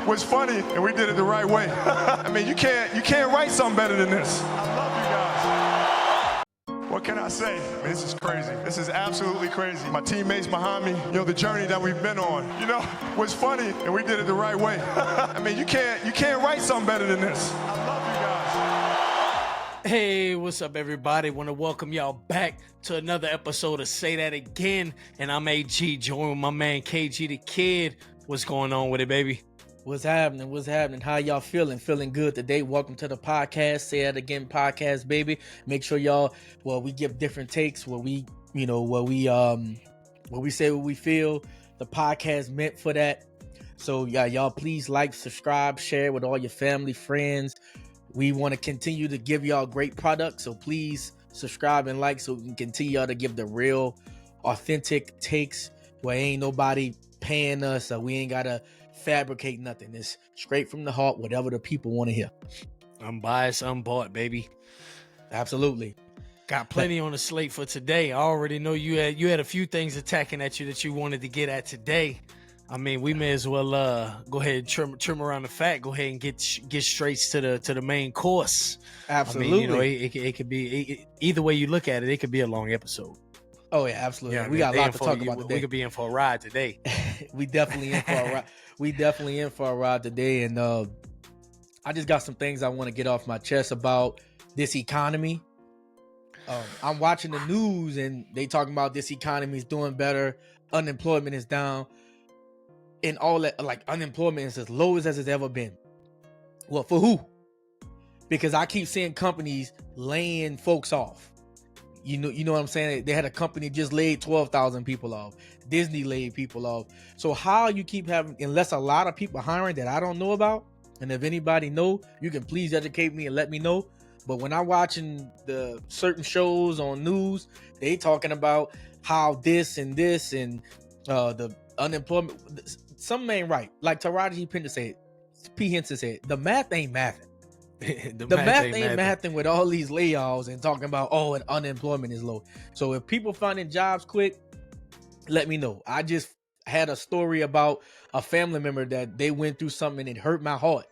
was funny, and we did it the right way. I mean, you can't write something better than this. I love you guys. What can I say? I mean, this is crazy. This is absolutely crazy. My teammates behind me, the journey that we've been on, was funny, and we did it the right way. I mean, you can't write something better than this. I love you guys. Hey, what's up, everybody? Want to welcome y'all back to another episode of Say That Again. And I'm AG, joined with my man KG the Kid. What's going on with it, baby? What's happening? What's happening? How y'all feeling? Feeling good today? Welcome to the podcast, Say That Again podcast, baby. Make sure y'all, we give different takes where we say what we feel. The podcast meant for that. So yeah, y'all please like, subscribe, share with all your family, friends. We want to continue to give y'all great products, so please subscribe and like so we can continue y'all to give the real, authentic takes where ain't nobody paying us, so we ain't gotta fabricate nothing. It's straight from the heart, whatever the people want to hear. Unbiased, unbought, baby. Absolutely. Got plenty on the slate for today. I already know you had a few things attacking at you that you wanted to get at today. I mean, we may as well go ahead and trim around the fat. Go ahead and get straight to the main course. Absolutely. I mean, it could be either way you look at it. It could be a long episode. Oh yeah, absolutely. Yeah, we got a lot to talk about today. We could be in for a ride today. We definitely in for a ride. We definitely in for a ride today, and I just got some things I want to get off my chest about this economy. I'm watching the news, and they talking about this economy is doing better. Unemployment is down. And all that, like, unemployment is as low as it's ever been. Well, for who? Because I keep seeing companies laying folks off. You know what I'm saying? They had a company just laid 12,000 people off. Disney laid people off. So how you keep having, unless a lot of people hiring that I don't know about, and if anybody know, you can please educate me and let me know. But when I'm watching the certain shows on news, they talking about how this and the unemployment, something ain't right. Like Taraji P. Henson said, the math ain't mathing. the math ain't mathing with all these layoffs and talking about, and unemployment is low. So if people finding jobs quick, let me know. I just had a story about a family member that they went through something and it hurt my heart.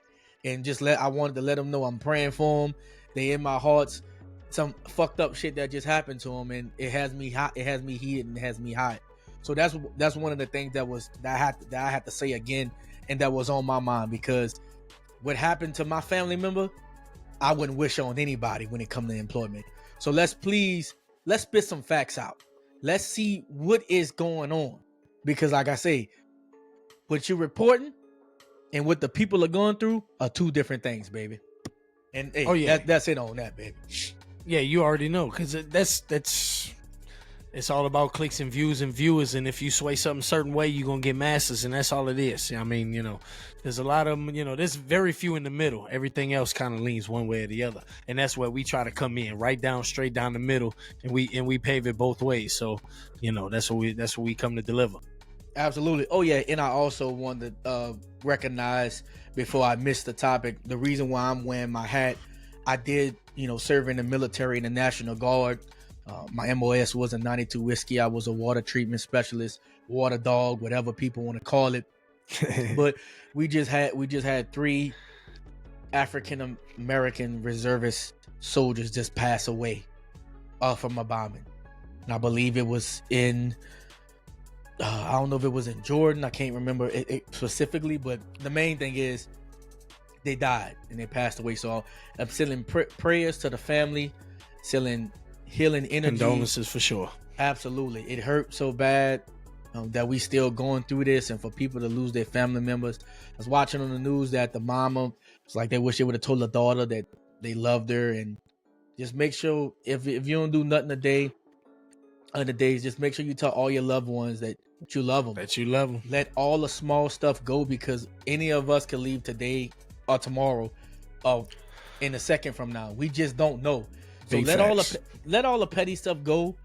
And I wanted to let them know I'm praying for them. They in my hearts. Some fucked up shit that just happened to them, and it has me hot. It has me heated and it has me hot. So that's one of the things that I had to say again, and that was on my mind, because what happened to my family member, I wouldn't wish on anybody when it comes to employment. So let's spit some facts out. Let's see what is going on, because like I say, what you're reporting and what the people are going through are two different things, baby. And hey, that's it on that, baby. Yeah, you already know, because that's. It's all about clicks and views and viewers, and if you sway something a certain way, you're going to get masses, and that's all it is. I mean, there's a lot of them, there's very few in the middle. Everything else kind of leans one way or the other, and that's where we try to come in, straight down the middle, and we pave it both ways. So, that's what we come to deliver. Absolutely. Oh, yeah, and I also want to recognize, before I miss the topic, the reason why I'm wearing my hat. I did, serve in the military and the National Guard. My MOS was a 92 whiskey. I was a water treatment specialist, water dog, whatever people want to call it. But we just had 3 African American reservist soldiers just pass away from a bombing. And I believe it was in, I don't know if it was in Jordan. I can't remember it specifically, but the main thing is they died and they passed away. So I'm sending prayers to the family, sending healing energy. Condolences for sure. Absolutely. It hurt so bad that we still going through this, and for people to lose their family members. I was watching on the news that the mama was like, they wish they would have told the daughter that they loved her. And just make sure, if you don't do nothing today, other days, just make sure you tell all your loved ones that you love them. Let all the small stuff go, because any of us can leave today or tomorrow or in a second from now. We just don't know. So let all the petty stuff go.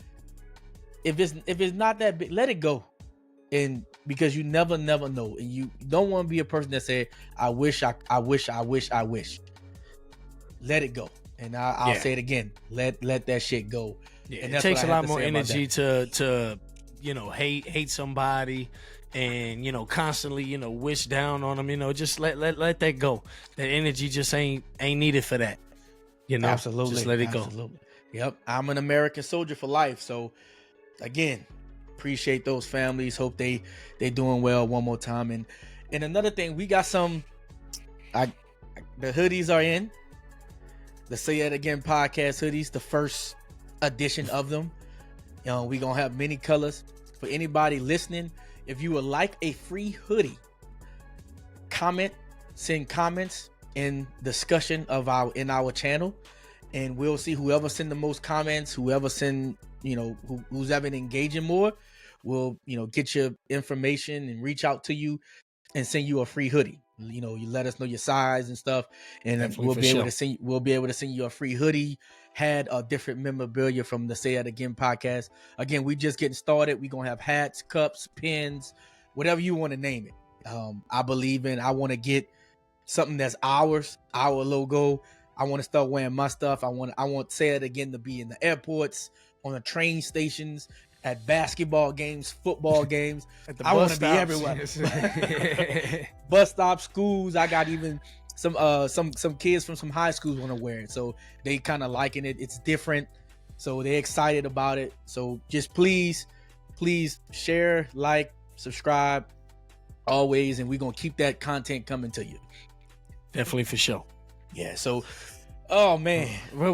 If it's not that big, let it go. And because you never know, and you don't want to be a person that say, I wish. Let it go. And I'll say it again. Let that shit go. Yeah, and it takes a lot more energy to hate somebody, and constantly wish down on them. Just let that go. That energy just ain't needed for that. Absolutely. Just let it go. Absolutely. Yep. I'm an American soldier for life. So again, appreciate those families. Hope they doing well one more time. And another thing, we got some. The hoodies are in. The Say It Again podcast hoodies, the first edition of them. We gonna have many colors for anybody listening. If you would like a free hoodie, send comments in discussion of our channel, and we'll see whoever send the most comments, whoever send who's ever engaging more, we'll get your information and reach out to you and send you a free hoodie. You let us know your size and stuff, and then we'll be able to send you a free hoodie. Had a different memorabilia from the Say It Again podcast. Again, we just getting started. We gonna have hats, cups, pins, whatever you want to name it. I want to get something that's our logo. I want to start wearing my stuff. I want Say It Again to be in the airports, on the train stations, at basketball games, football games. I want to be everywhere. Bus stops, schools. I got even some kids from some high schools want to wear it, so they kind of liking it. It's different, so they're excited about it. So just please share, like, subscribe, always, and we're gonna keep that content coming to you. Definitely, for sure. Yeah. So, oh man, what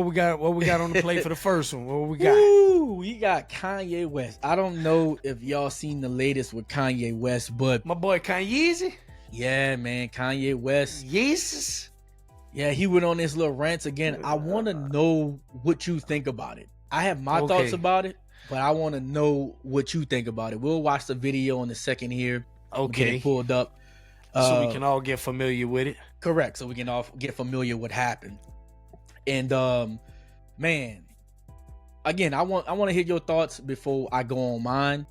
we got on the plate for the first one? What we got? Ooh, we got Kanye West. I don't know if y'all seen the latest with Kanye West, but my boy Kanye. Yeah, man, Kanye West. Yes. Yeah, he went on this little rant again. I want to know what you think about it. I have my thoughts about it, but I want to know what you think about it. We'll watch the video in a second here. Okay. Get it pulled up. So we can all get familiar with it. Correct. So we can all get familiar with what happened. And man, again, I want to hear your thoughts before I go on mine,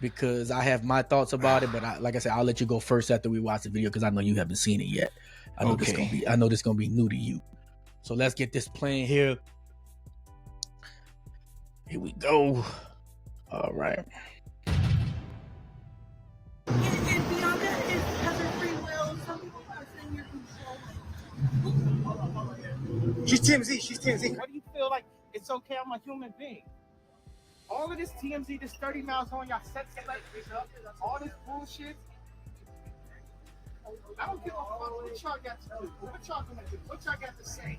because I have my thoughts about it. But like I said, I'll let you go first after we watch the video, because I know you haven't seen it yet. I know this gonna be new to you. So let's get this playing here. Here we go. All right. And beyond that is having free will. Some people are saying you're controlling. She's TMZ. She's TMZ. Why do you feel like it's okay? I'm a human being. All of this TMZ, this 30 miles on y'all set select, all this bullshit. I don't give a fuck what y'all got to do. What y'all gonna do? What y'all got to say?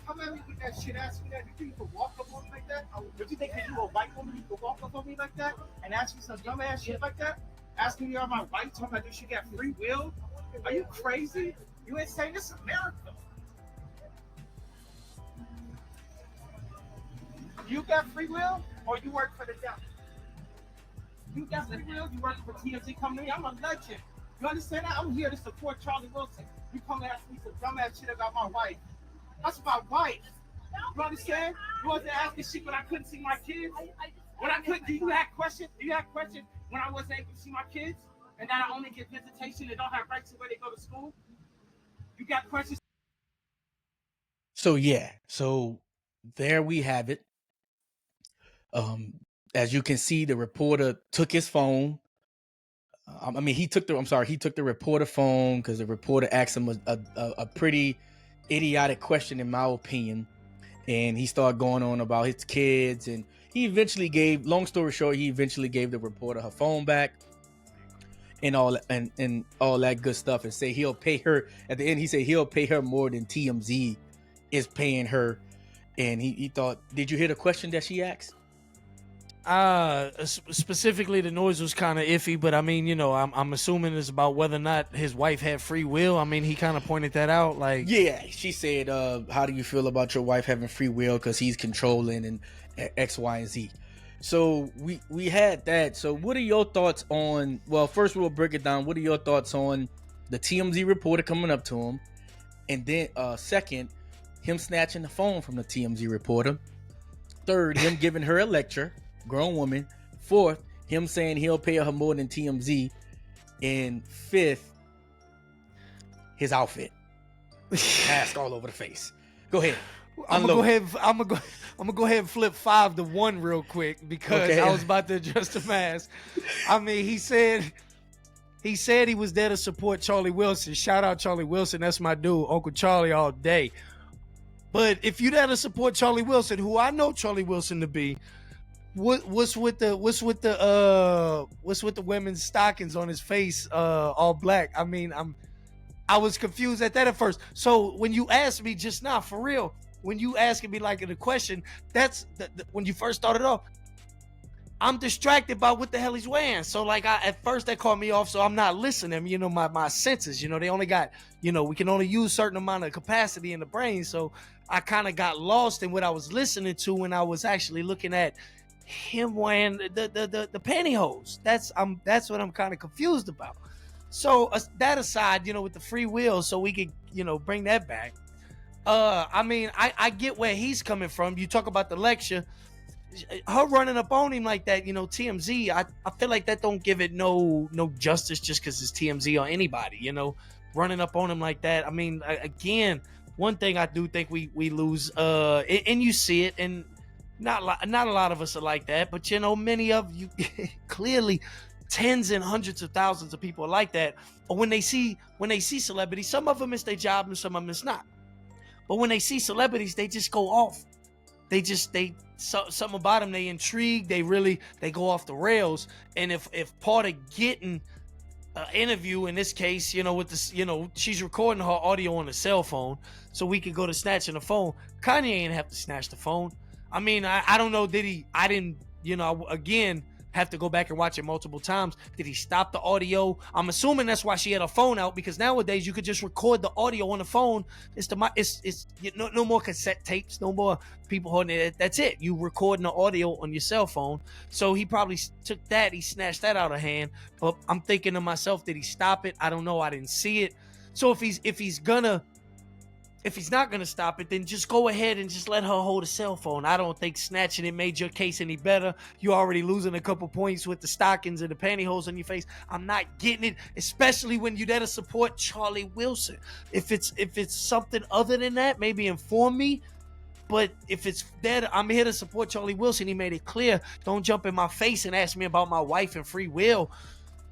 Come at me with that shit. Ask me that. You think you can walk up on me like that? Would you think that you a white woman, you can walk up on me like that and ask me some dumb ass shit like that? Asking me are my right, talking about she got free will? Are you crazy? You ain't saying this is America. You got free will, or you work for the devil? You got free will, you work for TMZ Company. I'm a legend. You understand that? I'm here to support Charlie Wilson. You come and ask me some dumbass shit about my wife. That's my wife. You understand? You wasn't asking shit when I couldn't see my kids. When I couldn't, do you have questions? Do you have questions when I wasn't able to see my kids? And that I only get visitation and don't have rights to where they go to school? You got questions? So yeah, so there we have it. As you can see, the reporter took his phone. He took the reporter phone because the reporter asked him a pretty idiotic question, in my opinion. And he started going on about his kids, and he eventually gave, long story short, the reporter her phone back and all that good stuff, and say he'll pay her. At the end, he said he'll pay her more than TMZ is paying her. And he thought, did you hear the question that she asked? Specifically, the noise was kind of iffy, but I mean, I'm assuming it's about whether or not his wife had free will. I mean, he kind of pointed that out. Like, yeah, she said, how do you feel about your wife having free will because he's controlling and X, Y, and Z? So we had that. So what are your thoughts on, well, first we'll break it down. What are your thoughts on the TMZ reporter coming up to him? And then second, him snatching the phone from the TMZ reporter. Third, him giving her a lecture, grown woman. Fourth, him saying he'll pay her more than TMZ. And fifth, his outfit. Mask all over the face. Go ahead. I'm gonna go ahead and flip 5 to 1 real quick because Okay. I was about to address the mask. I mean, he said he was there to support Charlie Wilson. Shout out Charlie Wilson. That's my dude, Uncle Charlie all day. But if you there to support Charlie Wilson, who I know Charlie Wilson to be, what's with the women's stockings on his face, all black? I mean, I was confused at that at first. So when you asked me just now, for real, when you asking me like in a question, that's when you first started off, I'm distracted by what the hell he's wearing. So like at first that caught me off, so I'm not listening. You know, my senses, you know, they only got, you know, we can only use certain amount of capacity in the brain. So I kind of got lost in what I was listening to when I was actually looking at him wearing the pantyhose. That's what I'm kind of confused about. So that aside, you know, with the free will, so we could, you know, bring that back. I mean, I get where he's coming from. You talk about the lecture, her running up on him like that, you know, TMZ, I feel like that don't give it no justice just because it's TMZ or anybody, you know, running up on him like that. I mean, again, one thing I do think we lose, and you see it, and not a lot of us are like that, but you know, many of you clearly tens and hundreds of thousands of people are like that. Or when they see celebrities, some of them it's their job and some of them it's not. But when they see celebrities, they just go off. Something about them, they intrigue. They go off the rails. And if part of getting an interview in this case, you know, with this, you know, she's recording her audio on a cell phone, so we could go to snatching the phone. Kanye ain't have to snatch the phone. I mean, I don't know. I didn't, you know, again, have to go back and watch it multiple times. Did he stop the audio? I'm assuming that's why she had her phone out, because nowadays you could just record the audio on the phone. It's no more cassette tapes, no more people holding it. That's it. You recording the audio on your cell phone. So he probably took that, he snatched that out of hand. But I'm thinking to myself, did he stop it? I don't know. I didn't see it. So if he's not gonna stop it, then just go ahead and just let her hold a cell phone. I don't think snatching it made your case any better. You're already losing a couple points with the stockings and the pantyhose on your face. I'm not getting it, especially when you're there to support Charlie Wilson. If it's something other than that, maybe inform me. But if it's that I'm here to support Charlie Wilson, he made it clear. Don't jump in my face and ask me about my wife and free will.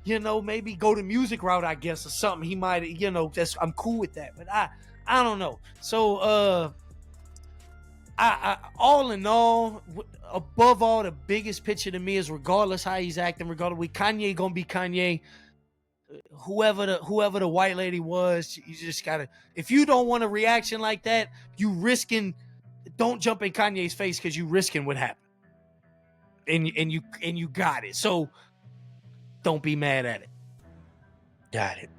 You know, maybe go the music route, I guess, or something. He might, you know, I'm cool with that. But I don't know. So, I all in all, above all, the biggest picture to me is regardless how he's acting, regardless, with Kanye gonna be Kanye. Whoever the white lady was, you just gotta. If you don't want a reaction like that, you risking. Don't jump in Kanye's face because you risking what happened, and you got it. So, don't be mad at it. Got it.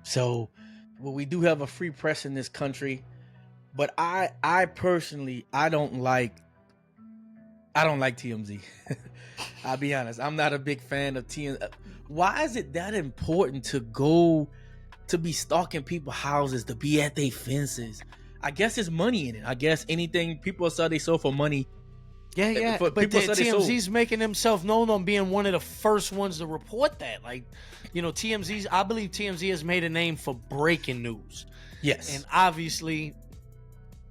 So, well, we do have a free press in this country, but I personally, I don't like TMZ. I'll be honest. I'm not a big fan of TMZ. Why is it that important to be stalking people's houses, to be at their fences? I guess there's money in it. I guess anything people sell, they sell for money. Yeah. But TMZ's making himself known on being one of the first ones to report that. Like, you know, I believe TMZ has made a name for breaking news. Yes. And obviously,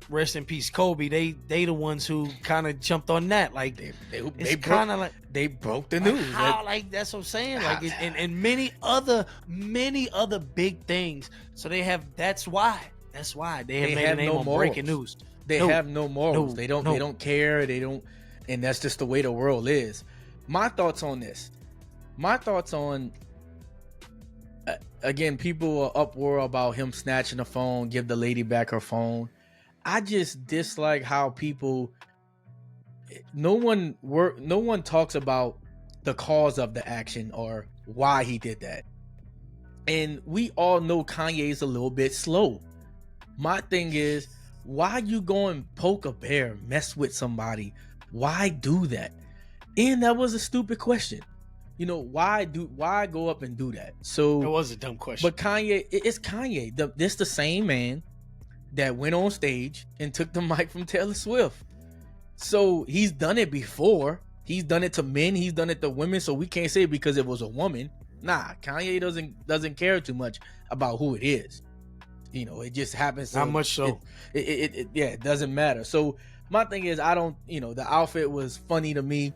rest in peace, Kobe. They the ones who kind of jumped on that. Like, they kind of like they broke the news. How, like that's what I'm saying. Like, and many other big things. So they have. That's why they have made a name on breaking news. They have no morals. They don't care. They don't, and that's just the way the world is. My thoughts on this. Again, people are uproar about him snatching the phone, give the lady back her phone. I just dislike how people. No one talks about the cause of the action or why he did that. And we all know Kanye's a little bit slow. My thing is, why you go and poke a bear, mess with somebody? Why do that? And that was a stupid question. You know, why go up and do that? So it was a dumb question. But Kanye, it's Kanye. This the same man that went on stage and took the mic from Taylor Swift. So he's done it before. He's done it to men. He's done it to women. So we can't say because it was a woman. Nah, Kanye doesn't care too much about who it is. You know, it just happens. Not much so. Yeah, it doesn't matter. So my thing is, I don't, you know, the outfit was funny to me,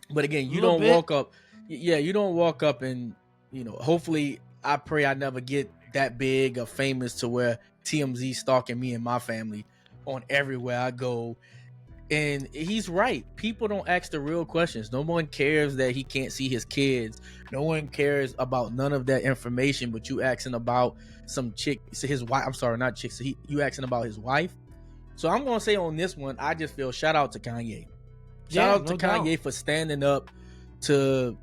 but again, you don't walk up. Yeah, you don't walk up and, you know, hopefully I pray I never get that big or famous to where TMZ stalking me and my family on everywhere I go. And he's right. People don't ask the real questions. No one cares that he can't see his kids. No one cares about none of that information, but you asking about some chick, his wife. I'm sorry, not chick. So you asking about his wife. So I'm going to say on this one, I just feel shout out to Kanye. Shout out to Kanye for standing up to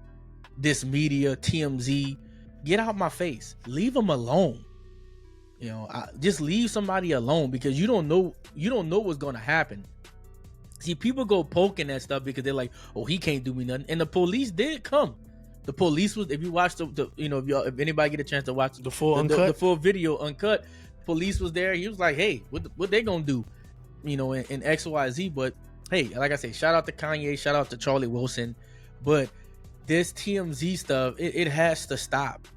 this media, TMZ. Get out my face. Leave him alone. You know, just leave somebody alone, because you don't know what's going to happen. See, people go poking at stuff because they're like, "Oh, he can't do me nothing." And the police did come. The police was, if you watch the you know, if anybody get a chance to watch the full uncut, the full video uncut, police was there. He was like, "Hey, what they gonna do?" You know, in X, Y, Z. But hey, like I say, shout out to Kanye, shout out to Charlie Wilson. But this TMZ stuff, it has to stop.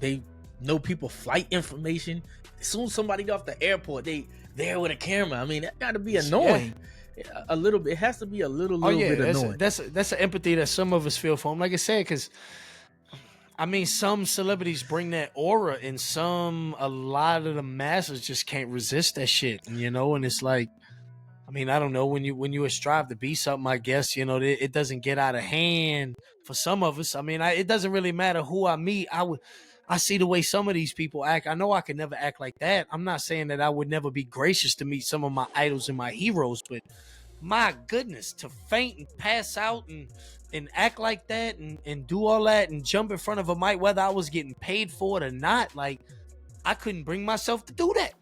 They know people flight information. As soon as somebody get off the airport, they there with a camera. I mean, that got to be annoying. Yeah. A little bit. It has to be a little bit annoying. That's an empathy that some of us feel for him. Like I said, because I mean, some celebrities bring that aura, and a lot of the masses just can't resist that shit. You know, and it's like, I mean, I don't know, when you strive to be something, I guess, you know, it doesn't get out of hand for some of us. I mean, it doesn't really matter who I meet. I see the way some of these people act. I know I could never act like that. I'm not saying that I would never be gracious to meet some of my idols and my heroes, but my goodness, to faint and pass out and act like that and do all that and jump in front of a mic, whether I was getting paid for it or not, like, I couldn't bring myself to do that.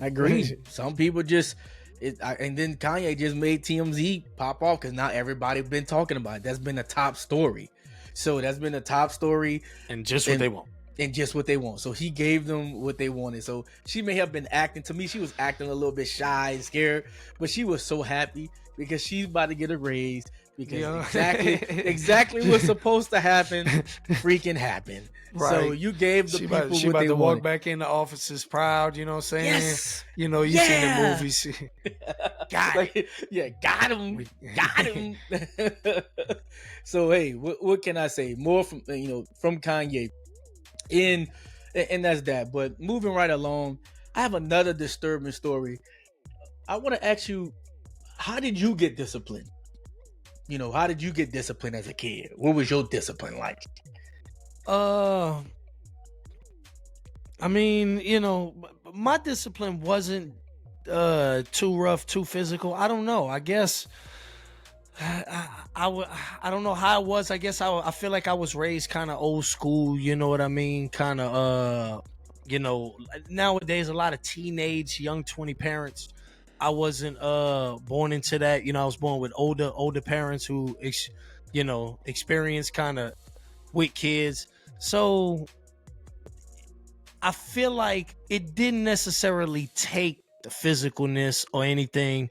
I agree. Some people just, and then Kanye just made TMZ pop off because now everybody been talking about it. That's been a top story. So that's been a top story. And just what they want. And just what they want. So he gave them what they wanted. So she may have been acting, to me, she was acting a little bit shy and scared, but she was so happy because she's about to get a raise, because exactly what's supposed to happen freaking happened. Right. So you gave the people what they wanted. She about to walk back in the offices proud, you know what I'm saying? Yes. You know, you seen the movies. Got him. Got him. So, hey, what can I say? More from Kanye. And that's that. But moving right along, I have another disturbing story. I want to ask you, how did you get disciplined? You know, how did you get disciplined as a kid? What was your discipline like? I mean, you know, my discipline wasn't too rough, too physical. I don't know. I guess I don't know how it was. I guess I feel like I was raised kind of old school. You know what I mean? Kind of you know, nowadays a lot of teenage, young 20 parents. I wasn't born into that. You know, I was born with older parents who experience kind of with kids. So I feel like it didn't necessarily take the physicalness or anything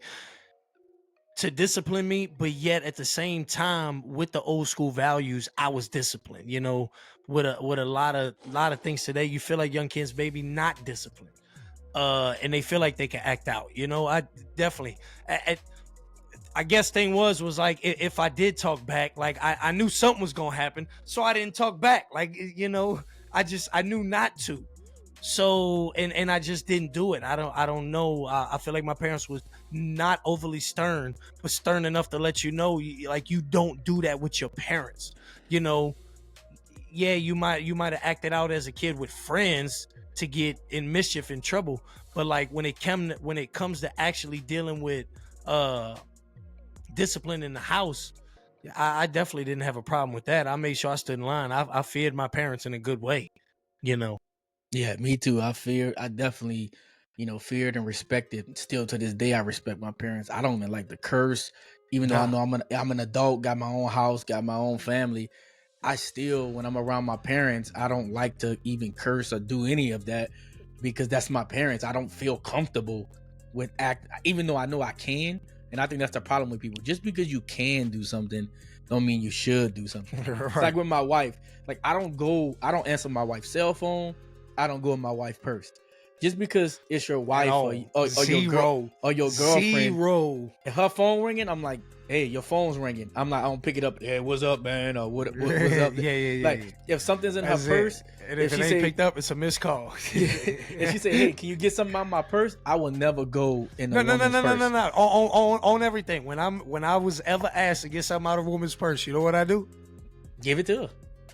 to discipline me, but yet at the same time, with the old school values, I was disciplined. You know, with a lot of things today, you feel like young kids maybe not disciplined, and they feel like they can act out. You know, I definitely. I guess thing was like, if I did talk back, like I knew something was gonna happen, so I didn't talk back. Like, you know, I knew not to. So and I just didn't do it. I don't know. I feel like my parents was not overly stern, but stern enough to let you know, like, you don't do that with your parents. You know, yeah, you might have acted out as a kid with friends to get in mischief and trouble, but like when it comes to actually dealing with discipline in the house, I definitely didn't have a problem with that. I made sure I stood in line. I feared my parents in a good way, you know. Yeah, me too. I definitely, feared and respected. Still to this day, I respect my parents. I don't even like to curse, even though I know I'm an adult, got my own house, got my own family. I still, when I'm around my parents, I don't like to even curse or do any of that, because that's my parents. I don't feel comfortable with even though I know I can. And I think that's the problem with people. Just because you can do something don't mean you should do something. Right. It's like with my wife. Like, I don't answer my wife's cell phone. I don't go in my wife's purse. Just because it's your wife No, or your zero. girlfriend, Zero. and her phone ringing, I'm like, hey, your phone's ringing. I'm like, I don't pick it up. Hey, what's up, man? Or what's up? Yeah. Like, if something's in That's her purse, and if it she ain't say, picked up, it's a missed call. if she say, hey, can you get something out of my purse? I will never go in a woman's purse. No. On everything. When I was ever asked to get something out of a woman's purse, you know what I do? Give it to her.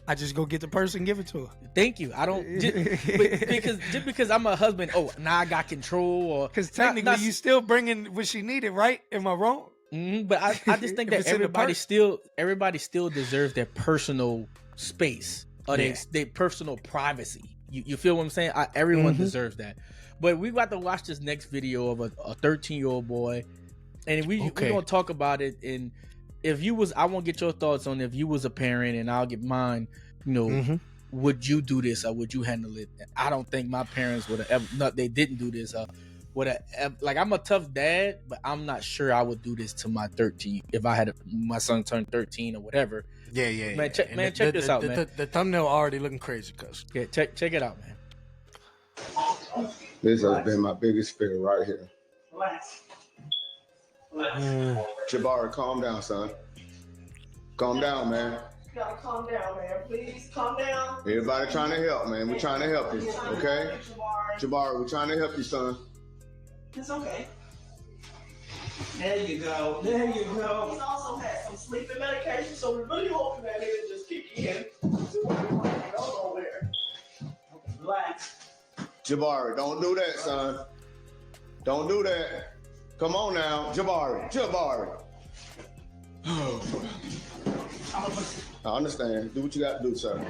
I just go get the purse and give it to her. Thank you. I don't because I'm a husband. Oh, now I got control. Or because technically you still bringing what she needed, right? Am I wrong? But I just think that everybody still deserves their personal space or their personal privacy. You feel what I'm saying? Everyone deserves that. But we got to watch this next video of a 13-year-old boy, and we're gonna talk about it. And if you was, I want to get your thoughts on if you was a parent, and I'll get mine. You know, would you do this or would you handle it? I don't think my parents would have ever. No, they didn't do this. Like, I'm a tough dad, but I'm not sure I would do this to my 13 if I had my son turn 13 or whatever. Yeah. Man, check this out, man. The thumbnail already looking crazy, cuz. Yeah, check it out, man. This has been my biggest fear right here. Relax. Jabari, calm down, son. Calm down, man. You gotta calm down, man. Please calm down. Everybody trying to help, man. We're trying to help you, okay? Jabari, we're trying to help you, son. It's okay. There you go. He's also had some sleeping medication, so we're really hoping that it'll just kick in. Don't go there. Relax. Jabari, don't do that, son. Don't do that. Come on now, Jabari. I understand. Do what you got to do, sir.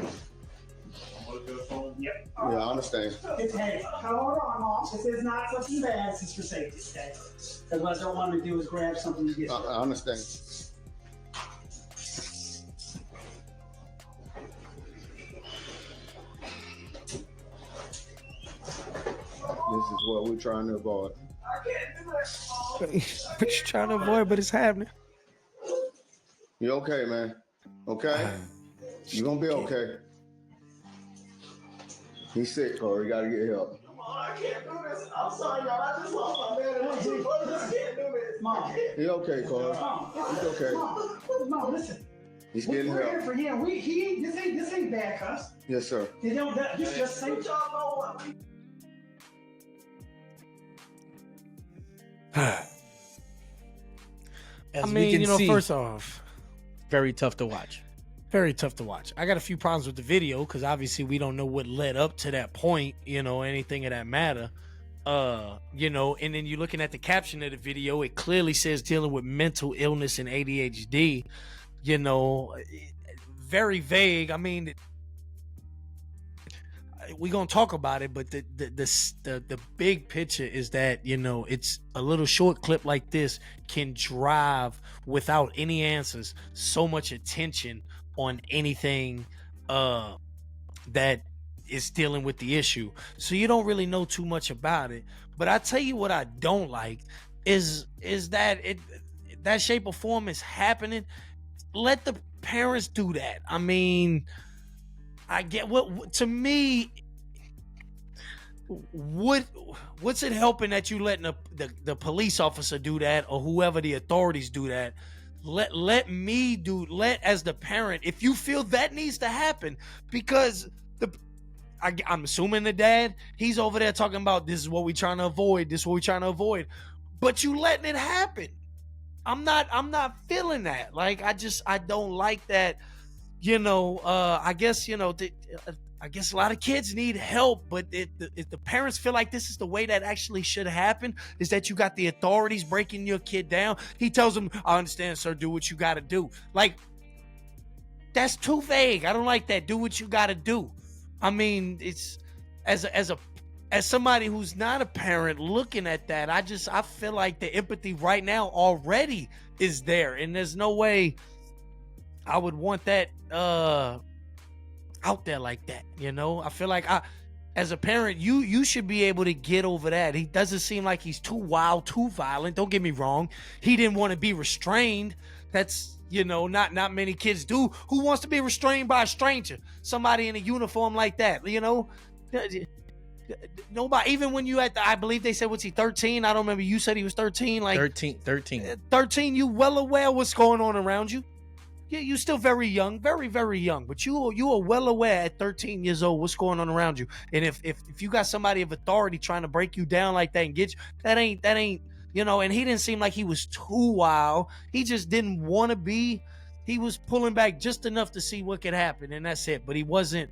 Yep. Yeah, I understand. Hey, hold on, Mom. This is not something bad. This is for safety, okay? Because what I don't want to do is grab something to get I understand. This is what we're trying to avoid. I can't do it. What you trying to avoid, but it's happening. You okay, man? Okay? You gonna be okay. He's sick, Corey. You gotta get help. I can't do this. I'm sorry, y'all. I just lost my man. I just can't do this. Mom. He okay, Corey. He's okay. Mom, listen. He's getting We're here help. for him. This ain't bad, cuz. Yes, sir. You know, this just say. But y'all know what we As I we mean, can you know, see, first off, very tough to watch. very tough to watch. I got a few problems with the video because obviously we don't know what led up to that point, you know, anything of that matter. You know, and then you're looking at the caption of the video, it clearly says dealing with mental illness and ADHD, you know, very vague. I mean, we're gonna talk about it, but the big picture is that, you know, it's a little short clip like this can drive without any answers so much attention on anything that is dealing with the issue, so you don't really know too much about it. But I tell you what I don't like is that that shape or form is happening. Let the parents do that. I mean, I get what to me. What's it helping that you letting the police officer do that or whoever the authorities do that? Let as the parent, if you feel that needs to happen, because I'm assuming the dad, he's over there talking about this is what we're trying to avoid. This is what we're trying to avoid, but you letting it happen. I'm not feeling that. Like, I don't like that. You know, I guess, you know, I guess a lot of kids need help, but if the parents feel like this is the way that actually should happen, is that you got the authorities breaking your kid down. He tells them, I understand, sir, do what you got to do. Like, that's too vague. I don't like that. Do what you got to do. I mean, it's as somebody who's not a parent looking at that, I feel like the empathy right now already is there, and there's no way I would want that out there like that. You know, I feel like as a parent, you should be able to get over that. He doesn't seem like he's too wild, too violent. Don't get me wrong. He didn't want to be restrained. That's, you know, not many kids do. Who wants to be restrained by a stranger? Somebody in a uniform like that, you know? Nobody, even when you I believe they said, what's he, 13? I don't remember. You said he was 13. Like 13, you well aware what's going on around you. Yeah, you still very young, very, very young, but you are well aware at 13 years old what's going on around you. And if you got somebody of authority trying to break you down like that and get you, that ain't, and he didn't seem like he was too wild. He just didn't want to be. He was pulling back just enough to see what could happen, and that's it. But he wasn't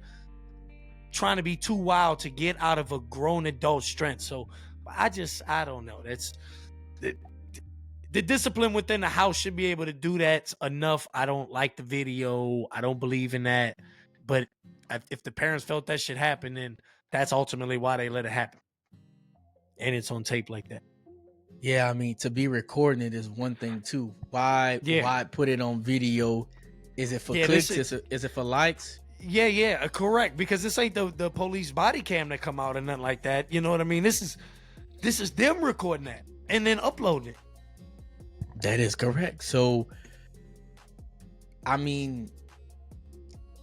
trying to be too wild to get out of a grown adult strength. So I don't know. That's the discipline within the house should be able to do that enough. I don't like the video. I don't believe in that. But if the parents felt that should happen, then that's ultimately why they let it happen. And it's on tape like that. Yeah, I mean, to be recording it is one thing too. Why put it on video? Is it for clicks? Is it for likes? Yeah, correct. Because this ain't the police body cam that come out or nothing like that. You know what I mean? This is them recording that and then uploading it. That is correct. So, I mean,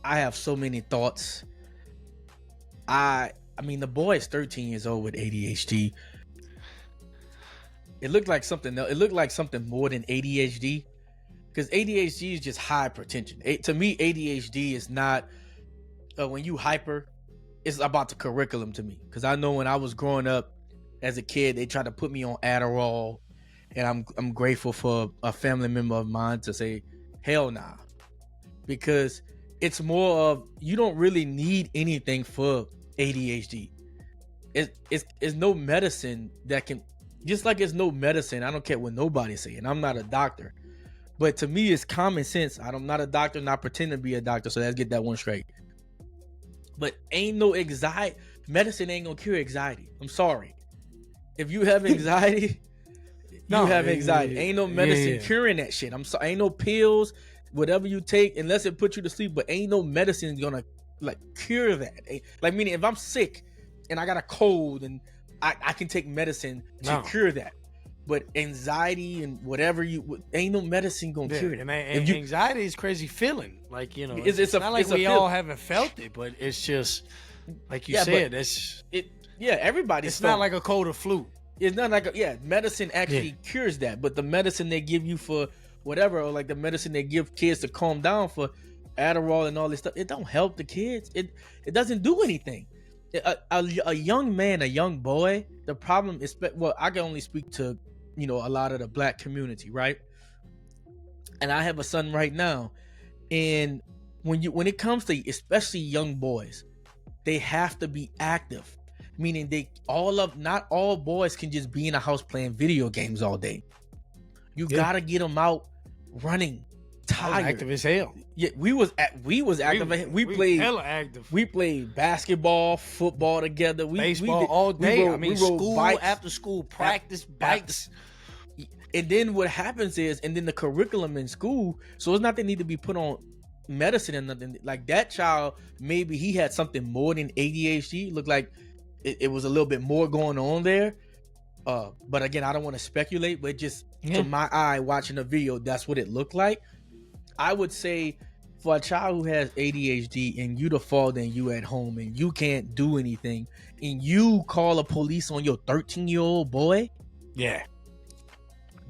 I have so many thoughts. I mean, the boy is 13 years old with ADHD. It looked like something else. It looked like something more than ADHD, because ADHD is just hypertension. To me, ADHD is not when you hyper. It's about the curriculum to me, because I know when I was growing up as a kid, they tried to put me on Adderall, and I'm grateful for a family member of mine to say, hell nah, because it's more of, you don't really need anything for ADHD. It's no medicine that can. Just like it's no medicine, I don't care what nobody's saying. I'm not a doctor. But to me, it's common sense. I'm not a doctor, not pretending to be a doctor. So let's get that one straight. But ain't no anxiety. Medicine ain't gonna cure anxiety. I'm sorry. If you have anxiety, you have anxiety. Ain't no medicine curing that shit. I'm sorry. Ain't no pills, whatever you take, unless it puts you to sleep. But ain't no medicine gonna like cure that. Like, meaning if I'm sick and I got a cold and I can take medicine to cure that, but anxiety and whatever ain't no medicine gonna cure it. And anxiety is crazy feeling, like, it's not like we all haven't felt it, but it's just like you said. Everybody. It's not like a cold or flu. It's not like medicine actually cures that, but the medicine they give you for whatever, or like the medicine they give kids to calm down for Adderall and all this stuff, it don't help the kids. It doesn't do anything. A young man, a young boy, the problem is, well, I can only speak to, a lot of the black community, right? And I have a son right now, and when it comes to especially young boys, they have to be active, meaning not all boys can just be in a house playing video games all day. You gotta get them out running. Tired. Active as hell. Yeah, we was active. We played hella active. We played basketball, football together. Baseball all day. We rode school bikes, after school, practice, bikes. And then what happens is, and then the curriculum in school. So it's not they need to be put on medicine and nothing. Like that child, maybe he had something more than ADHD. Looked like it was a little bit more going on there. But again, I don't want to speculate. But just to my eye, watching the video, that's what it looked like. I would say for a child who has ADHD and you the father and you at home and you can't do anything and you call a police on your 13-year-old boy,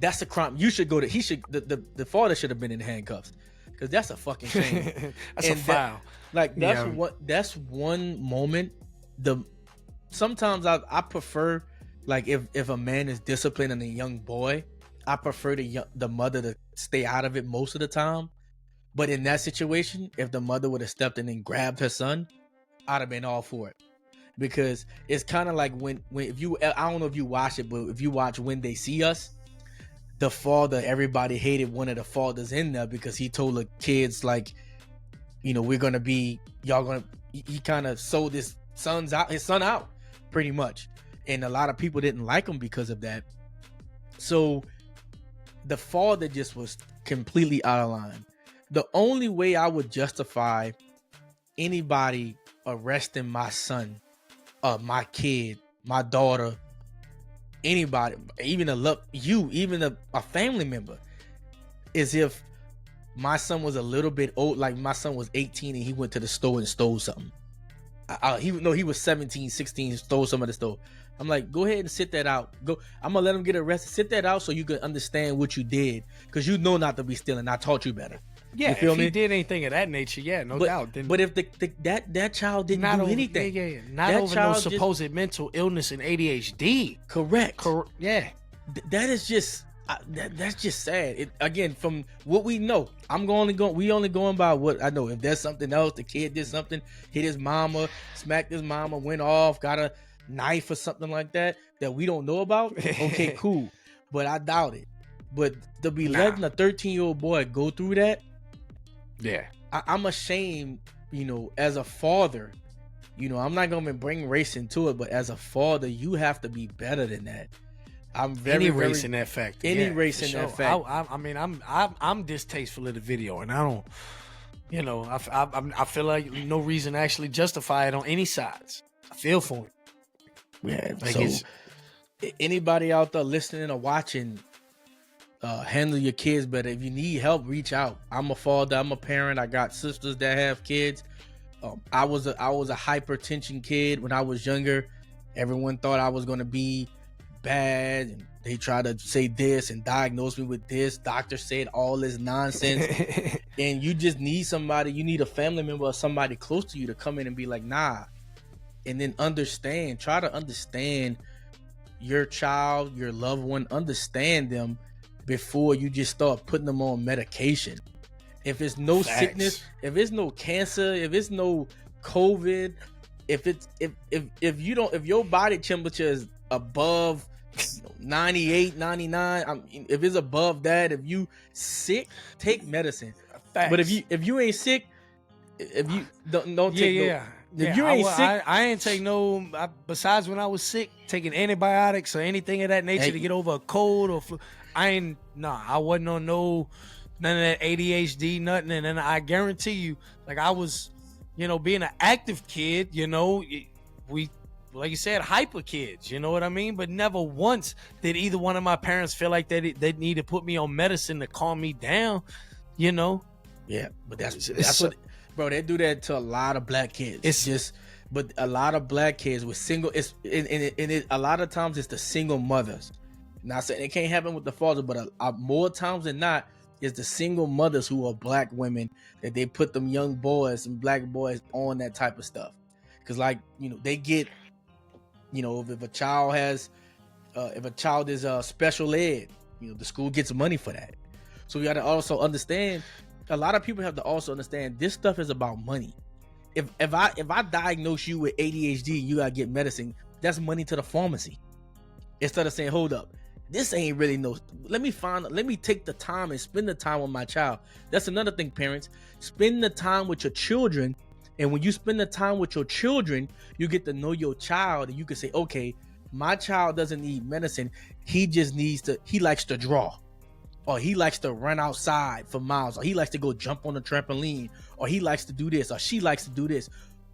that's a crime. You should go to. The father should have been in handcuffs, because that's a fucking shame. That's a foul. That's one moment. Sometimes I prefer, like, if a man is disciplining a young boy, I prefer the mother to stay out of it most of the time. But in that situation, if the mother would have stepped in and grabbed her son, I'd have been all for it. Because it's kind of like when if you, I don't know if you watch it, but if you watch When They See Us, the father, everybody hated one of the fathers in there because he told the kids, like, we're gonna be, y'all gonna. He kind of sold his son out, pretty much, and a lot of people didn't like him because of that. So the father just was completely out of line. The only way I would justify anybody arresting my son, my kid, my daughter, anybody, even a family member, is if my son was a little bit old, like my son was 18 and he went to the store and stole something. He was 17, 16, stole some of the store. I'm like, go ahead and sit that out. I'm gonna let him get arrested. Sit that out so you can understand what you did, because you know not to be stealing. I taught you better. Yeah, you feel if me? he did anything of that nature, yeah, no doubt. Then But if that child didn't do over, anything, yeah. Not that over no child supposed mental illness and ADHD. correct. Yeah. That is just that's just sad. Again, from what we know, we only going by what I know. If there's something else, the kid did something, hit his mama, smacked his mama, went off, got a knife or something like that we don't know about. Okay, cool, but I doubt it. But to be letting a 13-year-old boy go through that, yeah, I'm ashamed. As a father, I'm not gonna bring race into it, but as a father, you have to be better than that. I'm very race in that fact. Any race in that fact. I mean, I'm distasteful of the video, and I don't, I feel like no reason to actually justify it on any sides. I feel for him. Yeah. Like so anybody out there listening or watching, handle your kids better. If you need help, reach out. I'm a father. I'm a parent. I got sisters that have kids. I was a hypertension kid when I was younger. Everyone thought I was gonna be bad, and they try to say this and diagnose me with this. Doctor said all this nonsense. And you just need somebody, you need a family member or somebody close to you to come in and be like, nah. And then try to understand your child, your loved one, understand them before you just start putting them on medication. If it's no sickness, if it's no cancer, if it's no COVID, if your body temperature is above 98, 99, if it's above that, if you sick, take medicine. Facts. But if you ain't sick, if you don't take if you ain't sick, I ain't take no. Besides when I was sick, taking antibiotics or anything of that nature to get over a cold or flu. I wasn't on none of that ADHD, nothing. And then I guarantee you, like I was, being an active kid, we, like you said, hyper kids, you know what I mean? But never once did either one of my parents feel like they need to put me on medicine to calm me down, Yeah, but that's what, bro. They do that to a lot of black kids. But a lot of black kids with single. A lot of times it's the single mothers. Not saying it can't happen with the father, but more times than not, it's the single mothers who are black women that they put them young boys and black boys on that type of stuff. Because they get, if a child is special ed, the school gets money for that. So we got to also understand. A lot of people have to also understand this stuff is about money. If I diagnose you with ADHD, you gotta get medicine. That's money to the pharmacy. Instead of saying, hold up, this ain't really let me take the time and spend the time with my child. That's another thing, parents. Spend the time with your children. And when you spend the time with your children, you get to know your child, and you can say, okay, my child doesn't need medicine. He likes to draw, or he likes to run outside for miles, or he likes to go jump on a trampoline, or he likes to do this, or she likes to do this.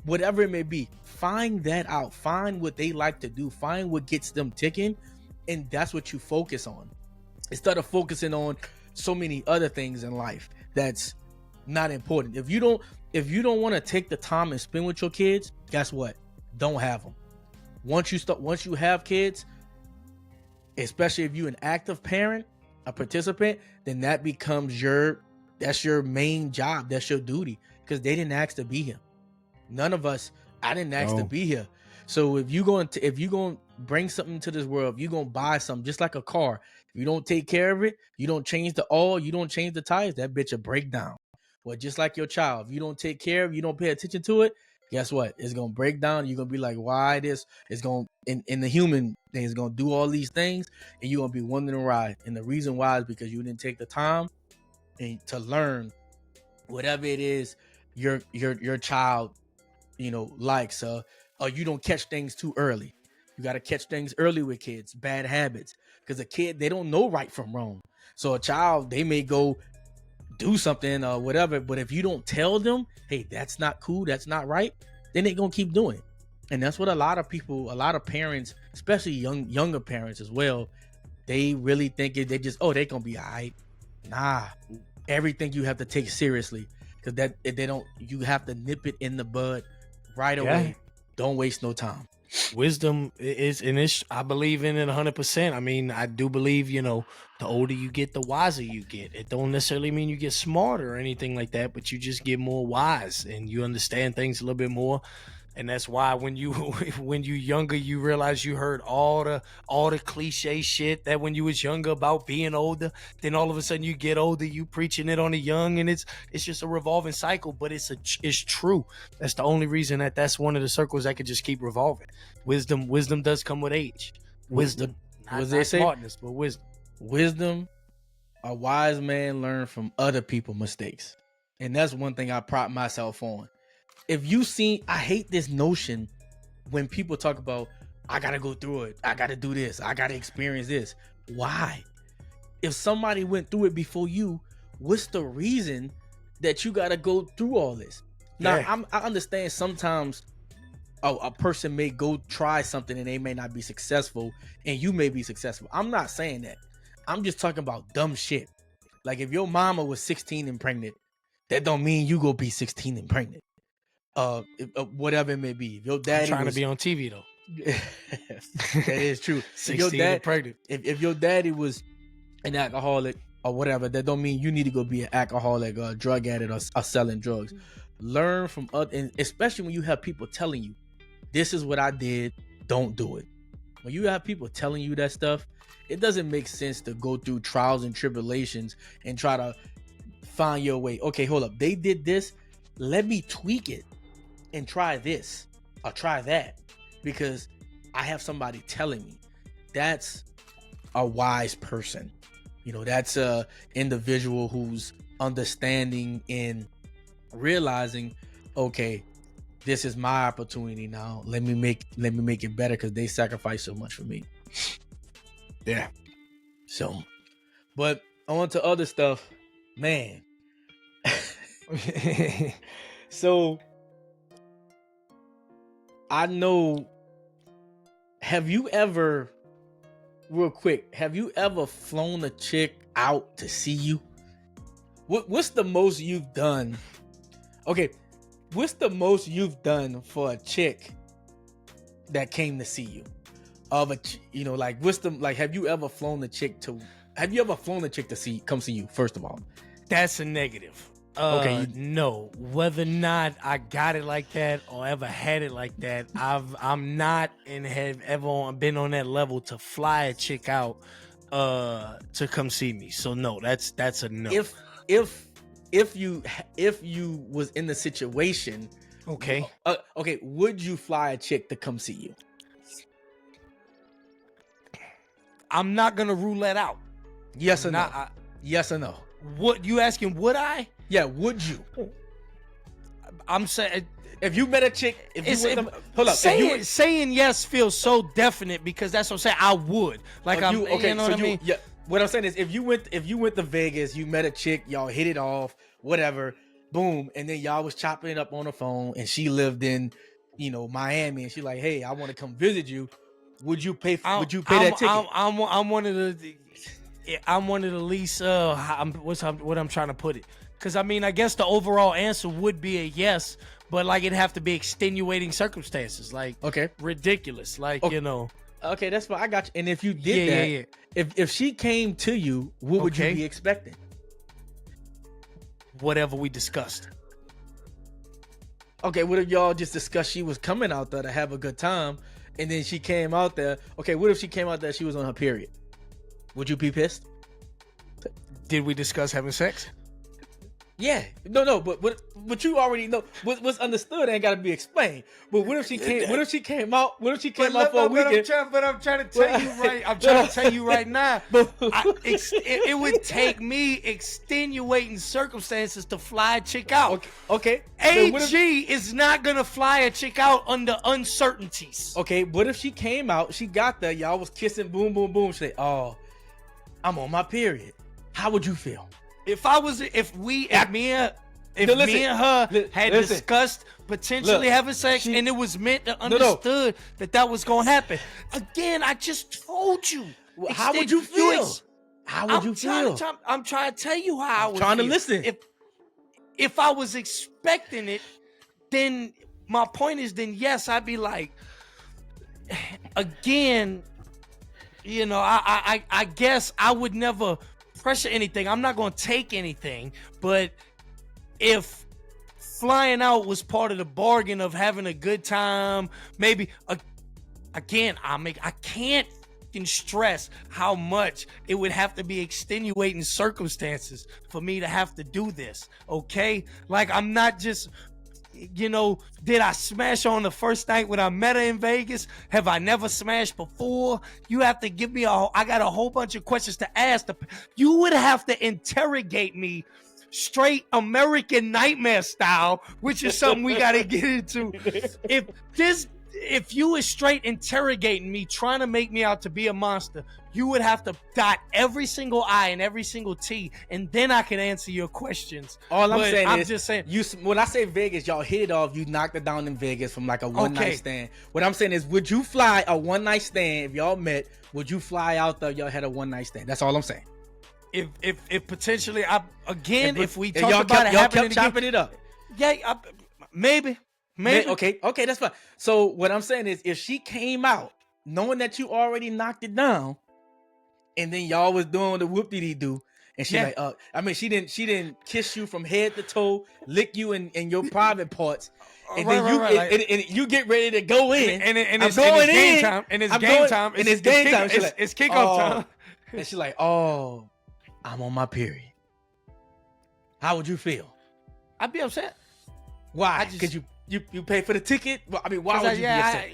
Whatever it may be, find that out. Find what they like to do. Find what gets them ticking. And that's what you focus on, instead of focusing on so many other things in life that's not important. If you don't want to take the time and spend with your kids, guess what? Don't have them. Once you have kids, especially if you're an active parent, a participant, then that becomes your main job. That's your duty, because they didn't ask to be here. None of us. I didn't ask to be here. So if you're going to bring something to this world, if you're going to buy something, just like a car, if you don't take care of it, you don't change the oil, you don't change the tires, that bitch will break down. Well, just like your child, if you don't take care of it, you don't pay attention to it, guess what? It's going to break down. You're going to be like, why this? It's going in the human thing, it's going to do all these things, and you're going to be wondering why. And the reason why is because you didn't take the time to learn whatever it is your child, likes, or you don't catch things too early. You got to catch things early with kids, bad habits, because a kid, they don't know right from wrong. So a child, they may go do something or whatever, but if you don't tell them, hey, that's not cool, that's not right, then they're going to keep doing it. And that's what a lot of parents, especially younger parents as well, they really think they just, they're going to be all right. Nah, everything you have to take seriously, because you have to nip it in the bud right away. Don't waste no time. Wisdom is, and it's, I believe in it 100%. I mean, I do believe, the older you get, the wiser you get. It don't necessarily mean you get smarter or anything like that, but you just get more wise and you understand things a little bit more. And that's why when you when you younger, you realize you heard all the cliche shit that when you was younger about being older. Then all of a sudden you get older, you preaching it on the young, and it's just a revolving cycle. But it's true. That's the only reason that's one of the circles that could just keep revolving. Wisdom does come with age. Wisdom, What they say? Smartness, but wisdom. Wisdom, a wise man learns from other people's mistakes, and that's one thing I pride myself on. If you see, I hate this notion when people talk about, I gotta go through it, I gotta do this, I gotta experience this. Why? If somebody went through it before you, what's the reason that you gotta go through all this? Now, Yeah. I understand sometimes a person may go try something and they may not be successful, and you may be successful. I'm not saying that. I'm just talking about dumb shit. Like if your mama was 16 and pregnant, that don't mean you go be 16 and pregnant. Whatever it may be. If your daddy I'm trying was, to be on TV though. that is true. If 16 your dad, and pregnant. if your daddy was an alcoholic or whatever, that don't mean you need to go be an alcoholic or a drug addict or selling drugs. Learn from other, and especially when you have people telling you, this is what I did, don't do it. When you have people telling you that stuff, it doesn't make sense to go through trials and tribulations and try to find your way. Okay, hold up. They did this. Let me tweak it and try this or try that because I have somebody telling me. That's a wise person. That's a individual who's understanding and realizing, okay, this is my opportunity now. Let me make it better because they sacrificed so much for me. Yeah. So, but on to other stuff, man. So, I know. Have you ever, real quick, flown a chick out to see you? What's the most you've done? Okay, what's the most you've done for a chick that came to see you? Have you ever flown a chick to come see you? First of all, that's a negative. Okay, no. Whether or not I got it like that or ever had it like that, I'm not and have ever been on that level to fly a chick out to come see me. So no, that's a no. If you was in the situation, okay, would you fly a chick to come see you? I'm not gonna rule that out. Yes or no? Yes or no? What you asking? Would I? Yeah, would you? I'm saying if you met a chick, saying yes feels so definite because that's what I'm saying. I would you know what I mean? Yeah. What I'm saying is, if you went to Vegas, you met a chick, y'all hit it off, whatever, boom, and then y'all was chopping it up on the phone, and she lived in, Miami, and she like, hey, I want to come visit you. Would you pay that ticket? I'm one of the. I'm one of the least. What I'm trying to put it. Because I guess the overall answer would be a yes, but it'd have to be extenuating circumstances, ridiculous, Okay, that's fine. I got you. And if you did if she came to you, what would you be expecting? Whatever we discussed. Okay, what if y'all just discussed she was coming out there to have a good time, and then she came out there? Okay, what if she came out there she was on her period? Would you be pissed? Did we discuss having sex? Yeah, no, but you already know what's understood ain't got to be explained. But what if she came? What if she came out? What if she came out for a weekend? I'm trying to tell you right. I'm trying to tell you right now. It would take me extenuating circumstances to fly a chick out. Okay. AG is not gonna fly a chick out under uncertainties. Okay, what if she came out? She got there. Y'all was kissing. Boom, boom, boom. She said, "Oh, I'm on my period." How would you feel? If me and her had discussed potentially having sex and it was meant to understood that was going to happen. Again, I just told you. How would you feel? I'm trying to tell you how I would trying feel. to listen. If I was expecting it, then my point is, then yes, I'd be like, again, you know, I guess I would never pressure anything. I'm not gonna take anything, but if flying out was part of the bargain of having a good time, maybe again, I can't stress how much it would have to be extenuating circumstances for me to have to do this. Okay, like I'm not just, you know, did I smash on the first night when I met her in Vegas? Have I never smashed before? You have to give me I got a whole bunch of questions to ask. You would have to interrogate me straight American Nightmare style, which is something we got to get into. If you were straight interrogating me, trying to make me out to be a monster, you would have to dot every single I and every single T, and then I can answer your questions. All I'm saying I'm is, just saying, when I say Vegas, y'all hit it off. You knocked it down in Vegas from like a one-night stand. What I'm saying is, would you fly a one-night stand if y'all met? Would you fly out there? Y'all had a one-night stand. That's all I'm saying. If potentially, if we talk y'all about kept, it happening chopping it up. Yeah, maybe. Okay, that's fine. So what I'm saying is, if she came out knowing that you already knocked it down, and then y'all was doing the whoop-de-dee-doo, and she's like, I mean, she didn't kiss you from head to toe, lick you in your private parts, and then and you get ready to go in, and it's game time, and it's game time, it's kickoff time, and she's like, oh, I'm on my period. How would you feel? I'd be upset. Why? Because you pay for the ticket? Well, I mean, why would you be upset?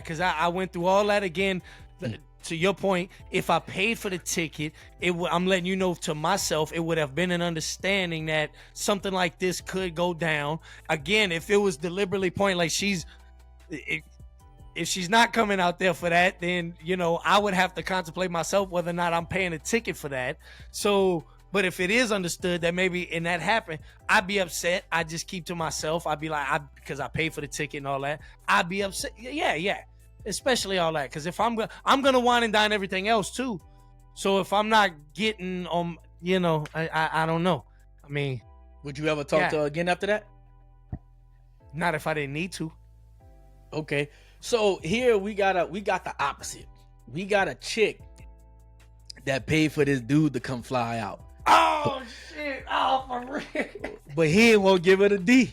Because I went through all that again. To your point, if I paid for the ticket, I'm letting you know to myself, it would have been an understanding that something like this could go down. Again, if it was deliberately pointing, like if she's not coming out there for that, then, you know, I would have to contemplate myself whether or not I'm paying a ticket for that. So, but if it is understood that maybe and that happened, I'd be upset. I just keep to myself. I'd be like, because I paid for the ticket and all that. I'd be upset. Yeah. Especially all that. Because if I'm gonna wine and dine everything else too. So if I'm not getting you know, I don't know. I mean, would you ever talk to her again after that? Not if I didn't need to. Okay. So here we got the opposite. We got a chick that paid for this dude to come fly out. Oh shit! Oh, for real. But he won't give it a D.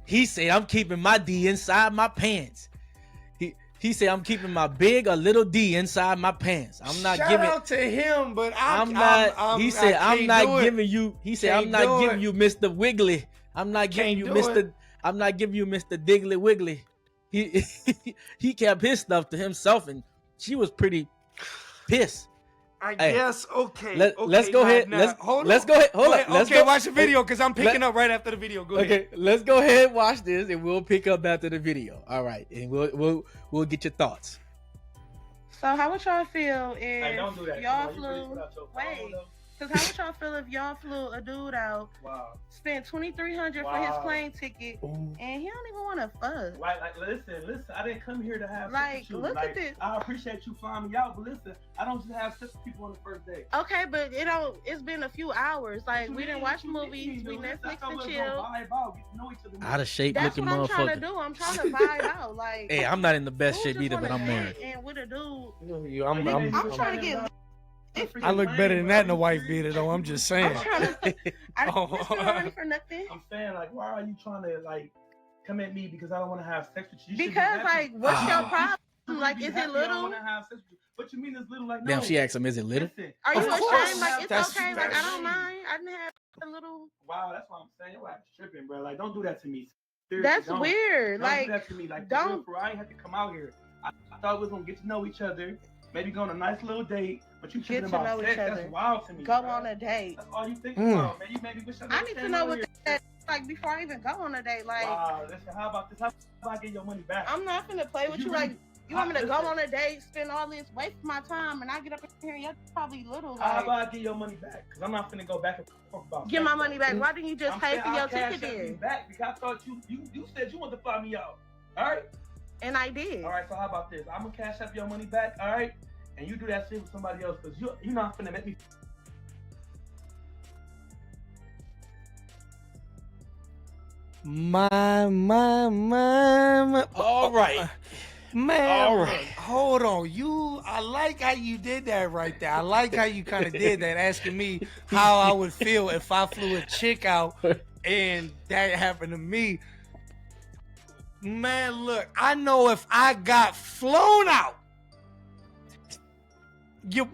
He said, "I'm keeping my D inside my pants." He said, "I'm keeping my big or little D inside my pants. I'm not giving." Shout out to him, but I'm not. He said, "I'm not giving you." He said, "I'm not giving you Mr. Wiggly. I'm not giving you Mr. I'm not giving you Mr. Diggly Wiggly." He kept his stuff to himself, and she was pretty pissed. I guess okay. Let's go ahead. Let's go ahead. Hold on. Let's watch the video because I'm picking up right after the video. Go ahead. Okay, let's go ahead and watch this, and we'll pick up after the video. All right, and we'll get your thoughts. So how would y'all feel if don't do that. y'all flew? Wait. Because how would y'all feel if y'all flew a dude out, spent $2,300 for his plane ticket, and he don't even want to fuck? Like, listen. I didn't come here to have like, sex with you. look at this. I appreciate you flying me out, but listen, I don't just have sex with people on the first day. Okay, but it's been a few hours. Like, we didn't watch movies, we Netflix and chill. Out of shape That's looking what I'm trying motherfucker. to do. I'm trying to vibe out. Like, hey, I'm not in the best shape either, but I'm married. And with a dude, I'm trying to get. I look better than that in a white beater, though. I'm just saying. I'm still ready for nothing. I'm saying, like, why are you trying to like come at me because I don't want to have sex with you? Because like, what's your problem? Like, is it little? I want to have sex with you. What you mean it's little? Like, no. Damn, she asked him, "Is it little?" Listen, are you course. ashamed? Like, it's That's okay. Like, I don't mind. I didn't have a little. Wow, that's what I'm saying. You're like tripping, bro. Like, don't do that to me. Seriously, That's weird. Don't like, do that to me. Like, don't. I ain't have to come out here. I thought we was gonna get to know each other. Maybe go on a nice little date, but you tripping about sex. That's wild to me. Go on a date. That's all you think about, man. You maybe wish I need to know what that like before I even go on a date. Like, wow, listen, how about this? How about I get your money back? I'm not finna play with you. Like, you want me to go on a date, spend all this, waste my time, and I get up in here and you're probably little. Like, how about I get your money back? Because I'm not finna go back and forth about get my money back. Why didn't you just pay for your ticket then? Back because I thought you said you wanted to fly me out. All right. And I did. All right. So how about this? I'm gonna cash up your money back. All right. And you do that shit with somebody else because you're not finna make me. My. All right. Man, All right. hold on. I like how you did that right there. I like how you kind of did that, asking me how I would feel if I flew a chick out and that happened to me. Man, look, I know if I got flown out, your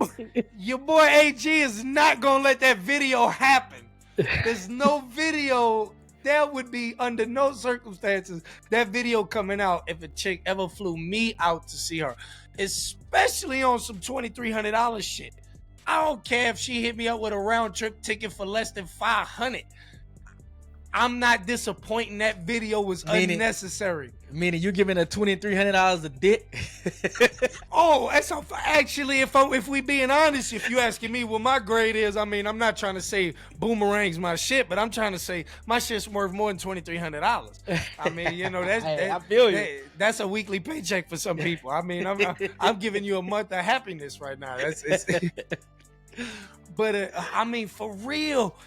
boy AG is not gonna let that video happen. There's no video. That would be under no circumstances that video coming out if a chick ever flew me out to see her, especially on some $2,300 shit. I don't care if she hit me up with a round trip ticket for less than $500. I'm not disappointing. That video was unnecessary. Meaning you giving her $2,300 a dick? Oh, that's actually, if we being honest, if you asking me what my grade is, I mean, I'm not trying to say boomerang's my shit, but I'm trying to say my shit's worth more than $2,300. I mean, you know, I feel you. That's a weekly paycheck for some people. I mean, I'm giving you a month of happiness right now. But I mean, for real.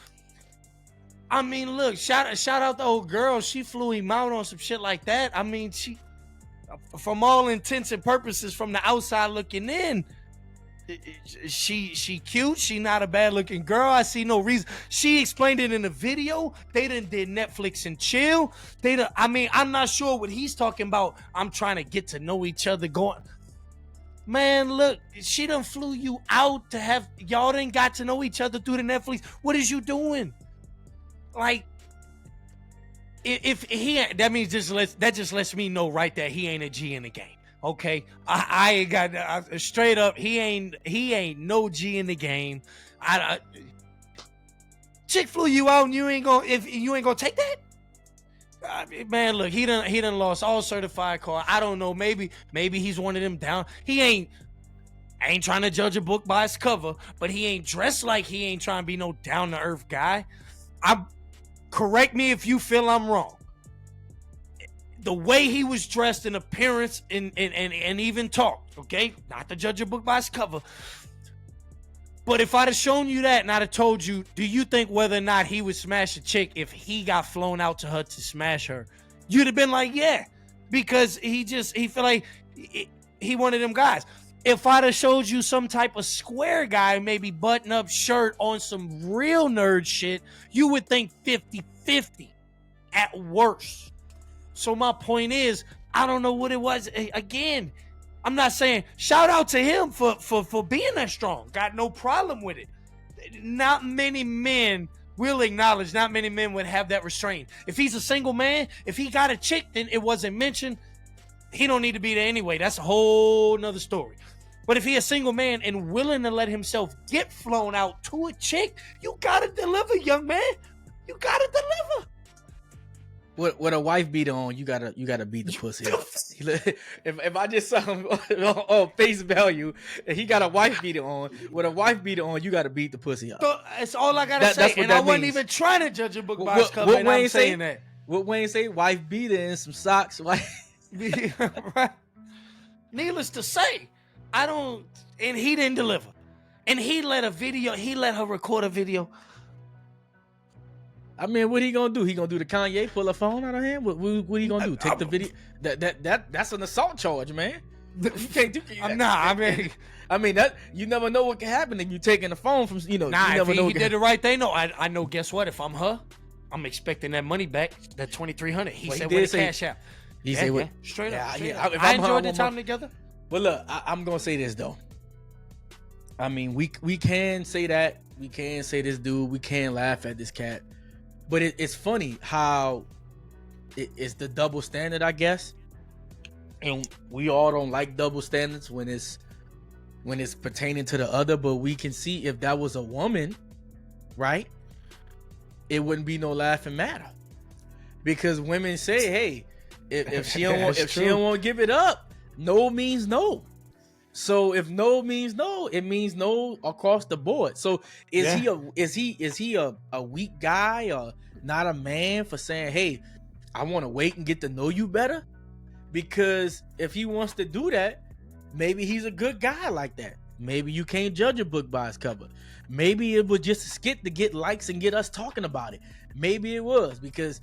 I mean, look, shout out the old girl. She flew him out on some shit like that. I mean, she, from all intents and purposes, from the outside looking in, she cute. She not a bad looking girl. I see no reason. She explained it in the video. They done did Netflix and chill. I mean, I'm not sure what he's talking about. I'm trying to get to know each other. Man, look, she done flew you out to have y'all done got to know each other through the Netflix. What is you doing? Like, if he, that means that just lets me know right there he ain't a G in the game. Okay, I ain't got straight up. He ain't no G in the game. Chick flew you out and you ain't gonna take that. I mean, man, look, he done lost all certified car. I don't know. Maybe he's one of them down. I ain't trying to judge a book by its cover, but he ain't dressed like he ain't trying to be no down to earth guy. Correct me if you feel I'm wrong. The way he was dressed in appearance and even talked, okay? Not to judge a book by its cover. But if I'd have shown you that and I'd have told you, do you think whether or not he would smash a chick if he got flown out to her to smash her? You'd have been like, yeah. Because he feel like he one of them guys. If I'd have showed you some type of square guy, maybe button-up shirt on some real nerd shit, you would think 50-50 at worst. So my point is, I don't know what it was. Again, I'm not saying shout out to him for being that strong. Got no problem with it. Not many men will acknowledge, not many men would have that restraint. If he's a single man, if he got a chick, then it wasn't mentioned. He don't need to be there anyway. That's a whole nother story. But if he a single man and willing to let himself get flown out to a chick, you gotta deliver, young man. You gotta deliver. With a wife beater on, you gotta beat the pussy up. If I just saw him on face value, and he got a wife beater on, with a wife beater on, you gotta beat the pussy up. So that's all I gotta say. And I wasn't even trying to judge a book by its cover. I'm saying that. What Wayne say? Wife beater and some socks. Right. Needless to say, and he didn't deliver. And he let her record a video. I mean, what he gonna do? He gonna do the Kanye, pull a phone out of him? What he gonna do? Take the video? That's an assault charge, man. You can't do that. I mean that you never know what can happen if you taking the phone from you never know. He did the right thing. No, I know. Guess what? If I'm her, I'm expecting that money back. That $2,300. He said, "Where the cash out?" He said, "What?" Straight up. I enjoyed the time together. But look, I'm gonna say this though. I mean, we can say that. We can say this dude. We can laugh at this cat. But it's funny how it's the double standard, I guess. And we all don't like double standards when it's pertaining to the other. But we can see if that was a woman, right? It wouldn't be no laughing matter, because women say, "Hey, if she don't want to give it up, no means no." So if no means no, it means no across the board. So is he a weak guy or not a man for saying, "Hey, I want to wait and get to know you better"? Because if he wants to do that, maybe he's a good guy like that. Maybe you can't judge a book by its cover. Maybe it was just a skit to get likes and get us talking about it. Maybe it was, because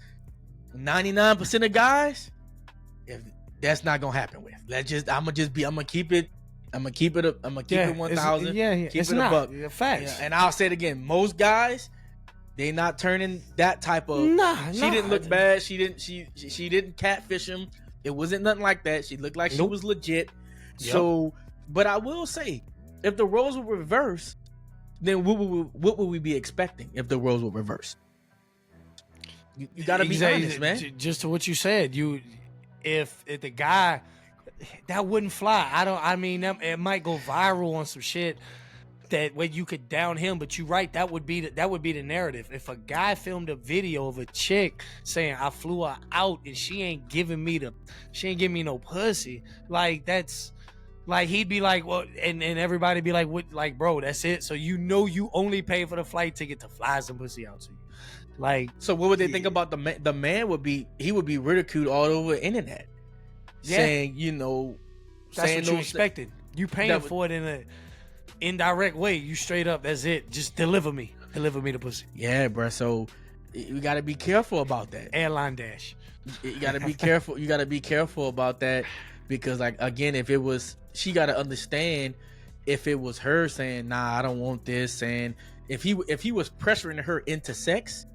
99% of guys, if that's not gonna happen with. I'm gonna keep it 1,000. Yeah, keep it's it a not. buck. Yeah, facts. Yeah, and I'll say it again. Most guys, they not turning that type of. She didn't look bad. She didn't catfish him. It wasn't nothing like that. She looked like she was legit. Yep. So, but I will say, if the roles were reversed, then what would we be expecting if the roles were reversed? You got to be honest, man. Just to what you said, if the guy, that wouldn't fly. I mean, it might go viral on some shit that way you could down him, but you're right. That would be the narrative. If a guy filmed a video of a chick saying I flew her out and she ain't giving me no pussy, like that's like he'd be like, well, and everybody be like, what, like, bro, that's it. So you only pay for the flight ticket to fly some pussy out to you. Like, so what would they think about the man? The man would be ridiculed all over the internet, saying, that's what you expected. You paying for it in a indirect way. You straight up, that's it. Just deliver me the pussy. Yeah, bro. So you got to be careful about that. Airline dash. You got to be careful. You got to be careful about that because, like, again, she got to understand if it was her saying, "Nah, I don't want this," and if he was pressuring her into sex,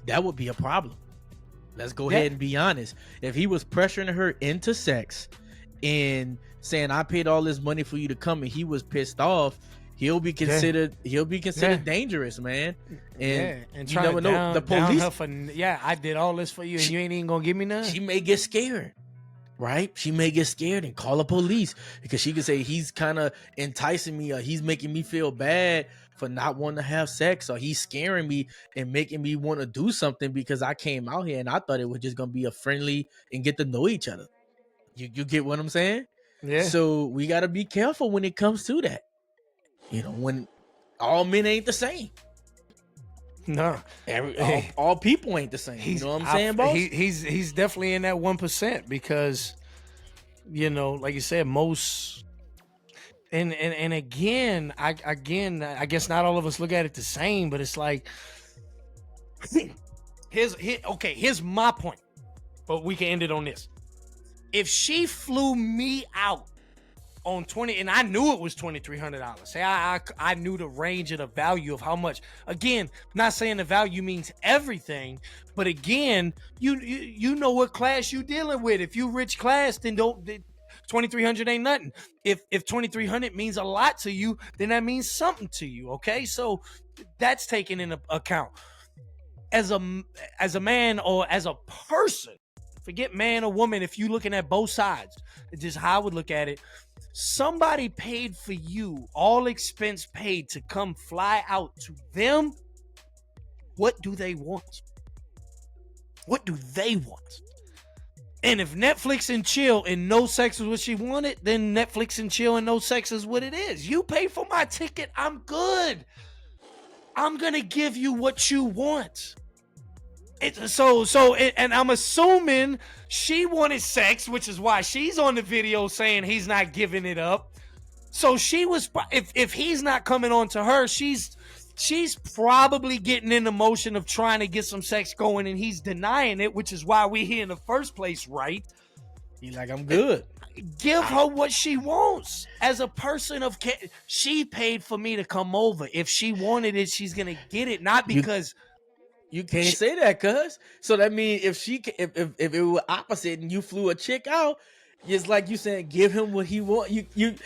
that would be a problem. Let's go ahead and be honest. If he was pressuring her into sex and saying, I paid all this money for you to come, and he was pissed off, he'll be considered dangerous, man. And you never know. The police, I did all this for you and you ain't even gonna give me none. She may get scared. Right? She may get scared and call the police because she could say he's kind of enticing me, or he's making me feel bad for not wanting to have sex, or he's scaring me and making me want to do something because I came out here and I thought it was just gonna be a friendly and get to know each other. You get what I'm saying? Yeah. So we gotta be careful when it comes to that. When all men ain't the same. No, all people ain't the same. You know what I'm saying, boss? He's definitely in that 1% because, like you said, most. And again, I guess not all of us look at it the same, but it's like, here's my point, but we can end it on this. If she flew me out on 20, and I knew it was $2,300. Say I knew the range of the value of how much. Again, not saying the value means everything, but again, you know what class you dealing with. If you rich class, then $2,300 ain't nothing. If $2,300 means a lot to you, then that means something to you. Okay, so that's taken into account. As a man or as a person, forget man or woman. If you're looking at both sides, it's just how I would look at it. Somebody paid for you, all expense paid, to come fly out to them. What do they want? What do they want? And if Netflix and chill and no sex is what she wanted, then Netflix and chill and no sex is what it is. You pay for my ticket, I'm good. I'm gonna give you what you want. And I'm assuming she wanted sex, which is why she's on the video saying he's not giving it up. So she was, if he's not coming on to her, she's probably getting in the motion of trying to get some sex going, and he's denying it, which is why we're here in the first place, right? He's like, I'm good. Give her what she wants. As a person she paid for me to come over. If she wanted it, she's gonna get it, not because. You can't say that, cuz. So that means if it were opposite and you flew a chick out, it's like you saying give him what he want. You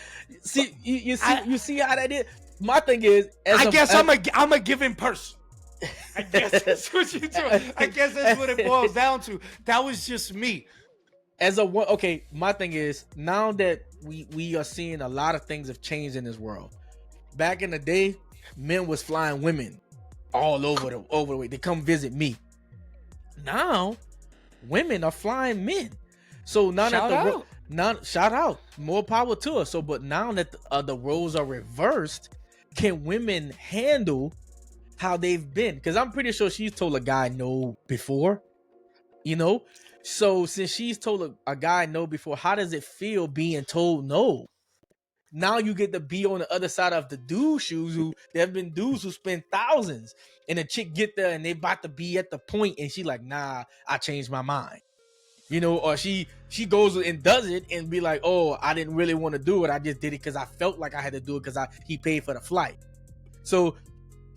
see how that is. My thing is, I'm a giving person. I guess that's what you do. I guess that's what it boils down to. That was just me. My thing is, now that we are seeing a lot of things have changed in this world. Back in the day, men was flying women all over the way. They come visit me. Now, women are flying men. So now shout out, more power to us. So, but now that the roles are reversed, can women handle how they've been? Because I'm pretty sure she's told a guy no before. So since she's told a guy no before, how does it feel being told no? Now you get to be on the other side of the dude's shoes. There have been dudes who spend thousands, and a chick get there and they about to be at the point, and she like, nah, I changed my mind. You know, or she goes and does it and be like, oh, I didn't really want to do it. I just did it because I felt like I had to do it because he paid for the flight. So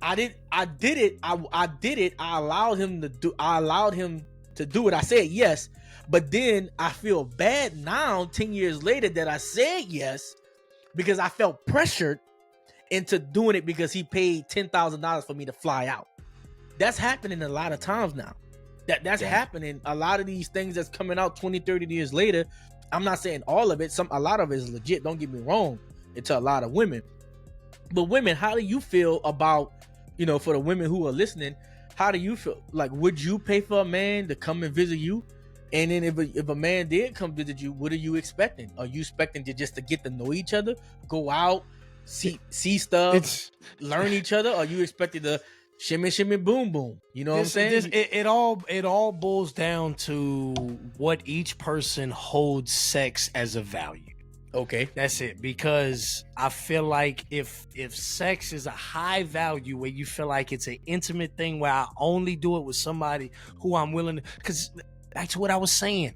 I did it. I allowed him to do it. I said yes, but then I feel bad now, 10 years later, that I said yes because I felt pressured into doing it because he paid $10,000 for me to fly out. That's happening a lot of times now. That's happening. A lot of these things that's coming out 20, 30 years later. I'm not saying all of it. A lot of it is legit. Don't get me wrong. It's a lot of women. But women, how do you feel about, you know, for the women who are listening, how do you feel? Like, would you pay for a man to come and visit you? And then if a man did come visit you, what are you expecting? Are you expecting to get to know each other, go out, see stuff, learn each other? Or are you expecting to shimmy, shimmy, boom, boom? You know what I'm saying? It all boils down to what each person holds sex as a value. Okay, that's it. Because I feel like if sex is a high value where you feel like it's an intimate thing where I only do it with somebody who I'm willing to, because that's what I was saying.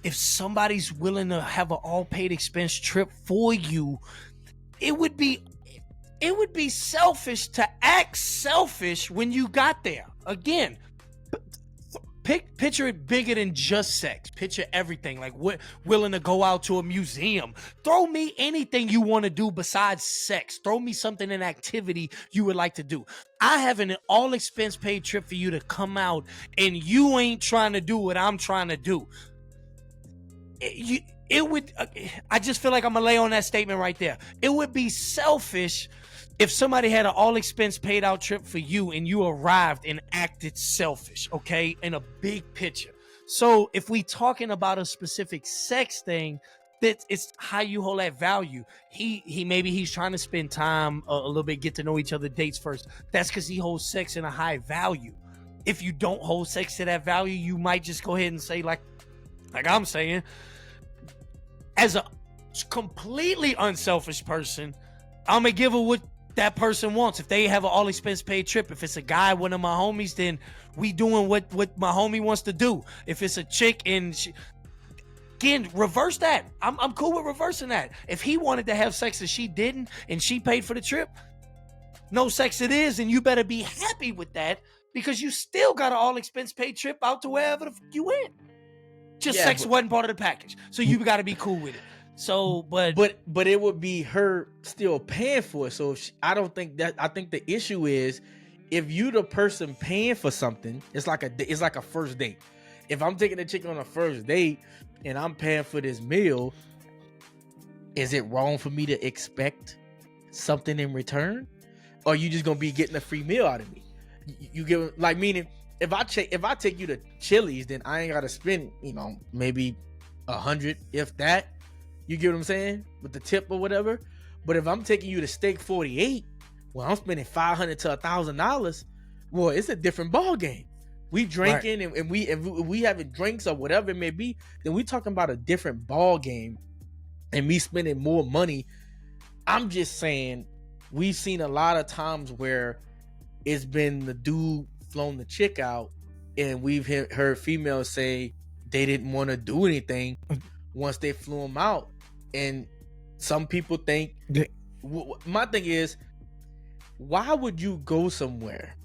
If somebody's willing to have an all paid expense trip for you, it would be selfish to act selfish when you got there. Again, picture it bigger than just sex. Picture everything. Like, what, willing to go out to a museum. Throw me anything you want to do besides sex. Throw me something, an activity you would like to do. I have an all expense paid trip for you to come out and you ain't trying to do what I'm trying to do. I just feel like I'm gonna lay on that statement right there. It would be selfish if somebody had an all expense paid out trip for you and you arrived and acted selfish, okay, in a big picture. So if we talking about a specific sex thing, that it's how you hold that value. He maybe he's trying to spend time a little bit, get to know each other, dates first. That's because he holds sex in a high value. If you don't hold sex to that value, you might just go ahead and say, like I'm saying, as a completely unselfish person, I'm gonna give her what that person wants. If they have an all expense paid trip, if it's a guy, one of my homies, then we doing what my homie wants to do. If it's a chick and again, reverse that. I'm cool with reversing that. If he wanted to have sex and she didn't and she paid for the trip, no sex it is, and you better be happy with that because you still got an all expense paid trip out to wherever the you went. Just sex wasn't part of the package. So you got to be cool with it. So, but it would be her still paying for it. So I think the issue is if you the person paying for something, it's like a first date. If I'm taking a chick on a first date and I'm paying for this meal, is it wrong for me to expect something in return? Or are you just gonna be getting a free meal out of me? You get, like, meaning if I take you to Chili's, then I ain't gotta spend, maybe 100, if that. You get what I'm saying? With the tip or whatever. But if I'm taking you to Steak 48, well, I'm spending $500 to $1,000. Well, it's a different ball game. We drinking, right, and we having drinks or whatever it may be. Then we talking about a different ball game, and me spending more money. I'm just saying, we've seen a lot of times where it's been the dude flown the chick out, and we've heard females say they didn't want to do anything once they flew them out. And some people think, my thing is, why would you go somewhere,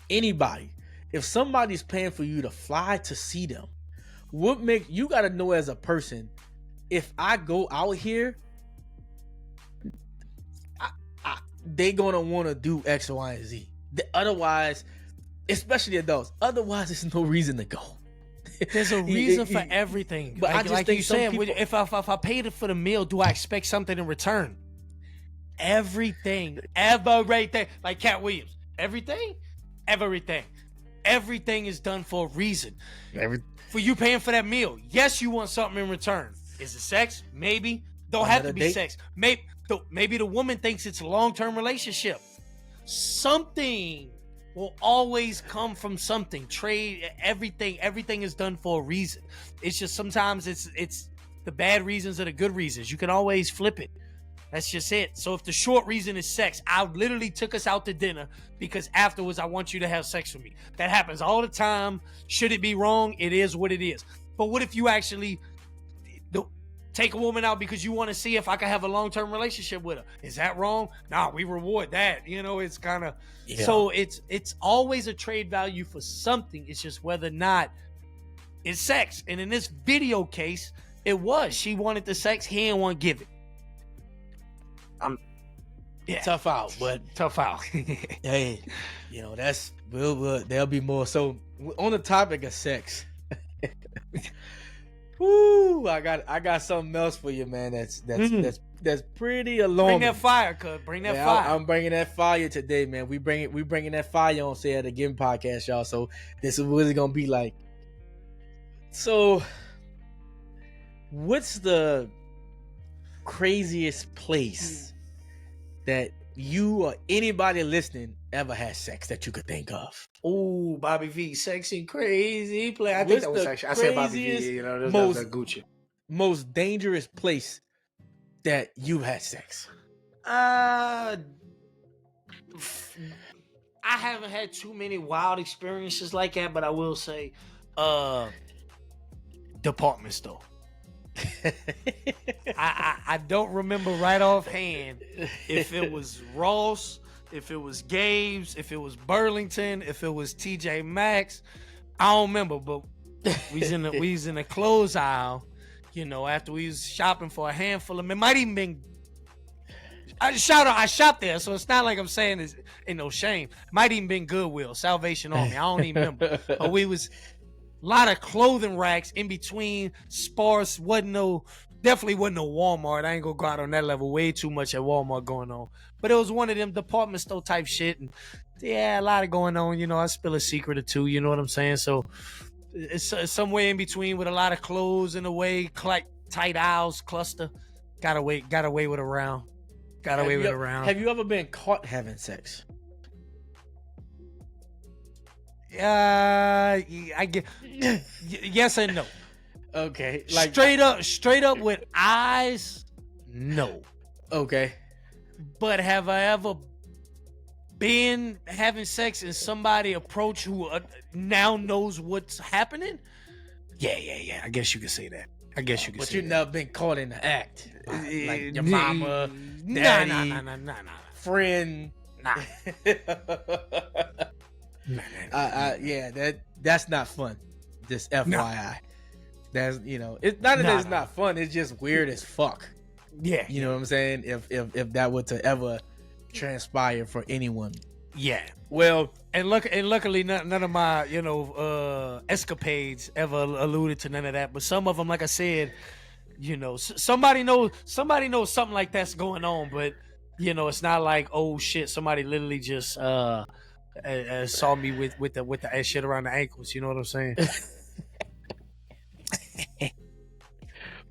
anybody, if somebody's paying for you to fly to see them? What makes you got to know as a person, if I go out here, they gonna want to do X, Y, and Z. Otherwise, especially adults, otherwise there's no reason to go. There's a reason for everything. But I just think you said, if I paid it for the meal, do I expect something in return? Everything. Like Cat Williams. Everything is done for a reason. For you paying for that meal, yes, you want something in return. Is it sex? Maybe. Don't have to be sex. Maybe the woman thinks it's a long-term relationship. Something will always come from something. Trade, everything is done for a reason. It's just sometimes it's the bad reasons are the good reasons. You can always flip it. That's just it. So if the short reason is sex, I literally took us out to dinner because afterwards I want you to have sex with me. That happens all the time. Should it be wrong? It is what it is. But what if you actually take a woman out because you want to see if I can have a long-term relationship with her? Is that wrong? Nah, we reward that. You know, it's kind of... Yeah. So it's always a trade value for something. It's just whether or not it's sex. And in this video case, it was. She wanted the sex. He didn't want to give it. Yeah. Tough out, but tough out. Hey, you know, that's there'll be more. So on the topic of sex, whoo, I got something else for you, man. That's pretty alarming. Bring that fire, cuz. Bring that fire. I'm bringing that fire today, man. We bringing that fire on Say It Again podcast, y'all. So this is what it's gonna be like. So, what's the craziest place that you or anybody listening ever had sex that you could think of? Ooh, Bobby V, sexy, crazy play. I think that was sexy. I said Bobby V, you know, that was Gucci. Most dangerous place that you had sex? I haven't had too many wild experiences like that, but I will say, department store. I don't remember right offhand if it was Ross, if it was Gabe's, if it was Burlington, if it was TJ Maxx. I don't remember, but we was in the clothes aisle, you know, after we was shopping for a handful of men. It might even been I shopped there, so it's not like I'm saying it's ain't no shame. Might even been Goodwill, Salvation Army. I don't even remember. But we was a lot of clothing racks in between, sparse, definitely wasn't no Walmart. I ain't gonna go out on that level. Way too much at Walmart going on. But it was one of them department store type shit. And yeah, a lot of going on. You know, I spill a secret or two. You know what I'm saying? So it's somewhere in between with a lot of clothes in a way, tight aisles, cluster. Got away with a round. Have you ever been caught having sex? I get yes and no. Okay, like straight up with eyes, no. Okay, but have I ever been having sex and somebody approach who now knows what's happening? Yeah. I guess you could say that. But you've never been caught in the act, like your mama, daddy, nah. friend. Nah. Yeah, that's not fun. Just FYI. That's, you know, it's not that it's not fun. It's just weird as fuck. Yeah, you know what I'm saying. If that were to ever transpire for anyone. Yeah. Well, and luckily none of my escapades ever alluded to none of that. But some of them, like I said, you know, somebody knows something like that's going on. But you know, it's not like, oh shit, somebody literally just saw me with the shit around the ankles. You know what I'm saying?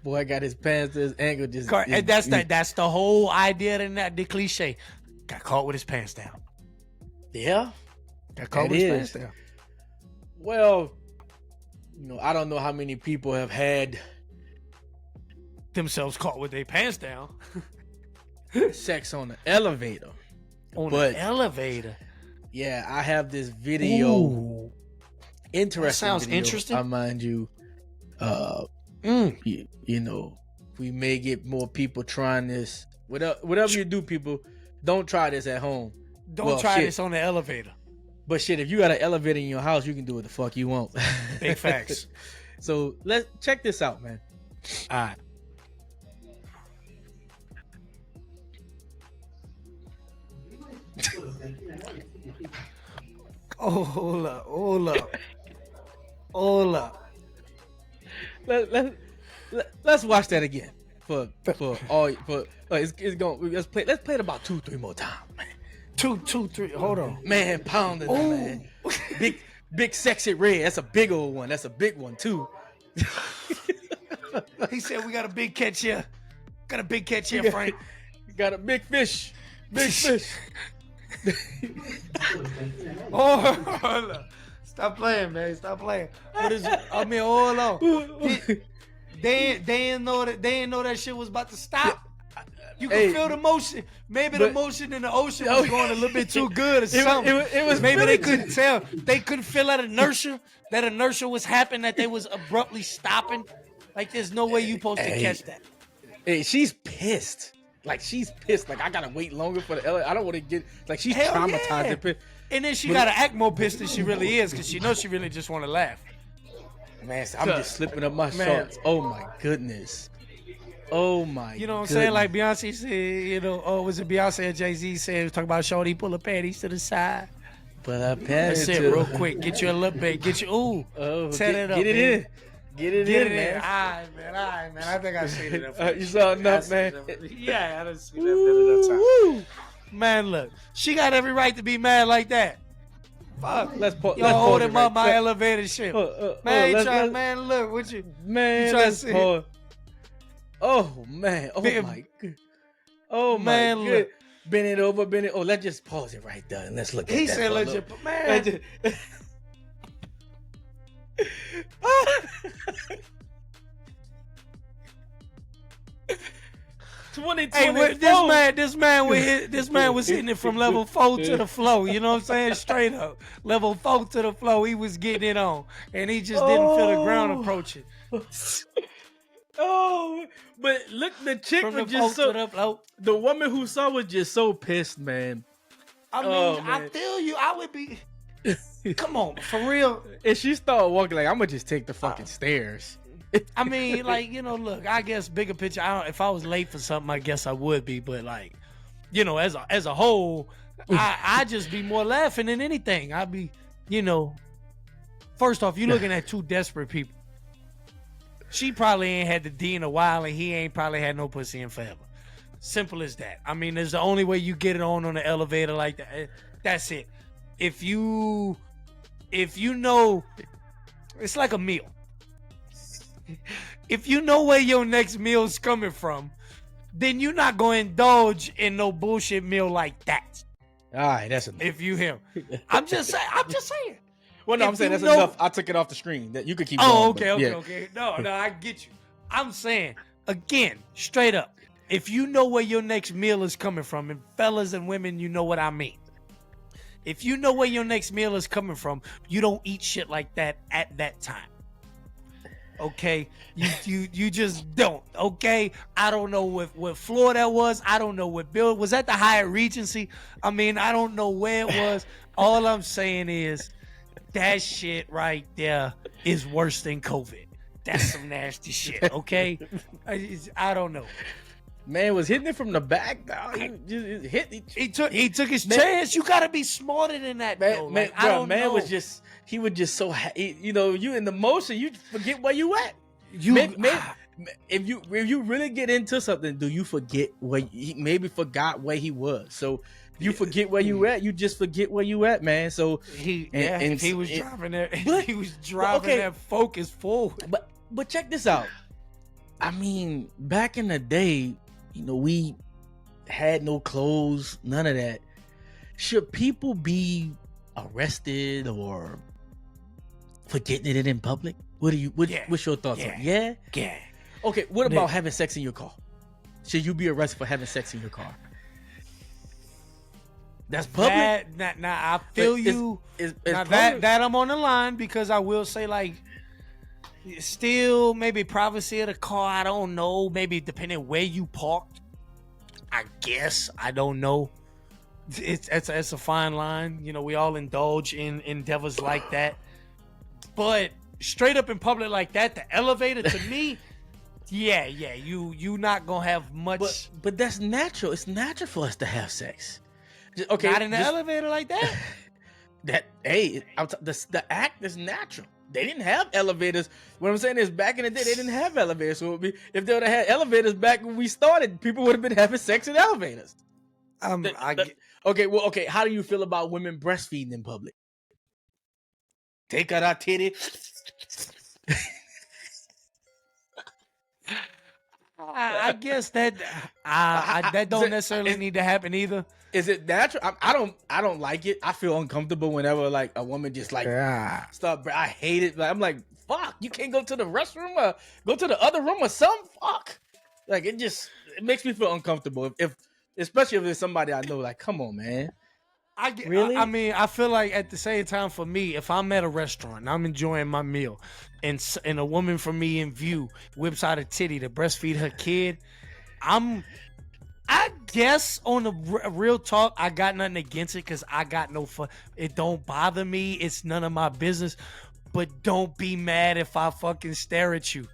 Boy got his pants to his ankle. And that's the whole idea and the cliche. Got caught with his pants down. Yeah, got caught with his pants down. Well, you know, I don't know how many people have had themselves caught with their pants down. Sex on the elevator. The elevator. Yeah, I have this video. Ooh. Interesting. That sounds video, interesting. I mind you. You know, we may get more people trying this. Whatever you do, people, don't try this at home. Don't try this on the elevator. But shit, if you got an elevator in your house, you can do what the fuck you want. Big facts. So let's check this out, man. All right. Oh, hold up. Let's watch that again let's play it about 2-3 more times, man. 2, 3. Hold on, man. Pounding it, man. Big sexy red. That's a big old one. That's a big one too. He said we got a big catch here. Frank. Got a big fish. Big fish. Oh, hold on. Stop playing, man. Stop playing. Hold on. They didn't know that shit was about to stop. You can feel the motion. Maybe the motion in the ocean was going a little bit too good or something. It was maybe really they couldn't tell. They couldn't feel that inertia. That inertia was happening. That they was abruptly stopping. Like there's no way you supposed to catch that. Hey, she's pissed. Like she's pissed. Like I gotta wait longer for the I don't want to get like she's Hell traumatized yeah. and pissed. And then she gotta act more pissed than she really is because she knows she really just want to laugh. Man, I'm just slipping up my shorts. Oh my goodness. Oh my. You know what I'm saying? Like Beyonce said. You know, was it Beyonce or Jay-Z said? Talking about shorty pull her panties to the side. But I passed That's it, real quick. Get you a little bit. Get you. Set it up. Get it man. in. Get it in, man. All right, man. I think I seen it. You saw enough, man. Yeah, I done seen that enough time. Man, look, she got every right to be mad like that. Fuck. Let's pause. Yo, hold him up my elevator shit. Man, man, look, what you? Man, you trying let's to pause. Oh man. Oh my god. Oh my Man, god. look. Bend it over. Oh, let's just pause it right there and let's look at He that. said, for a "Let little- you, man." 2024. Hey, this man was hitting it from level 4 to the flow. You know what I'm saying? Straight up, level 4 to the flow. He was getting it on, and he just didn't feel the ground approaching. Oh, but look, the chick From was the just flow to the flow. the woman who saw was just so pissed, man. I mean, Oh, I man. feel you. I would be. Come on, for real. And she started walking like, I'm gonna just take the fucking stairs. I mean, like, you know, look, I guess bigger picture. If I was late for something, I guess I would be. But like, you know, as a whole, I just be more laughing than anything. I'd be, you know, first off, you looking at two desperate people. She probably ain't had the D in a while, and he ain't probably had no pussy in forever. Simple as that. I mean, there's the only way you get it on the elevator like that. That's it. If you know, it's like a meal. If you know where your next meal's coming from, then you're not going to indulge in no bullshit meal like that. All right, that's enough. If you him, I'm just saying. Well, no, I'm if saying you that's know- enough. I took it off the screen. That you could keep. Oh, going, okay. but yeah. No, I get you. I'm saying again, straight up. If you know where your next meal is coming from, and fellas and women, you know what I mean. If you know where your next meal is coming from, you don't eat shit like that at that time. Okay, you just don't. Okay, I don't know what floor that was. I don't know what bill was that. The Hyatt Regency. I mean, I don't know where it was. All I'm saying is that shit right there is worse than COVID. That's some nasty shit. Okay, I don't know. Man was hitting it from the back. Dog. He just hit. He took his chance. You gotta be smarter than that, though. Man, Like, I don't know. was just he was just so you know, you in the motion, you forget where you at. You If you really get into something, do you forget where he maybe forgot where he was? So you forget where you at. You just forget where you at, man. So if he was driving that, he was driving okay. that focus forward. But check this out. I mean, back in the day, you know, we had no clothes, none of that. Should people be arrested or for getting it in public? What's your thoughts on it? Yeah? Yeah. Okay, what about having sex in your car? Should you be arrested for having sex in your car? That's public. I feel you. It's Now public. that I'm on the line because I will say, like, still maybe privacy of the car. I don't know. Maybe depending where you parked. I guess I don't know. It's a fine line. You know, we all indulge in endeavors like that. But straight up in public like that, the elevator to me, yeah, you not gonna have much. But that's natural. It's natural for us to have sex. Okay, Not in the elevator like that. The act is natural. They didn't have elevators. What I'm saying is, back in the day, they didn't have elevators. So if they would have had elevators back when we started, people would have been having sex in elevators. Okay. How do you feel about women breastfeeding in public? Take out our titty. I guess that that don't necessarily need to happen either. Is it natural? I don't like it. I feel uncomfortable whenever like a woman just like start. I hate it. Like, I'm like, fuck. You can't go to the restroom or go to the other room or something. Fuck. Like it just. it makes me feel uncomfortable if especially if it's somebody I know. Like, come on, man. Really? I mean, I feel like at the same time for me, if I'm at a restaurant and I'm enjoying my meal, and a woman from me in view whips out a titty to breastfeed her kid, I guess on the real talk, I got nothing against it because I got no fun. It don't bother me. It's none of my business. But don't be mad if I fucking stare at you.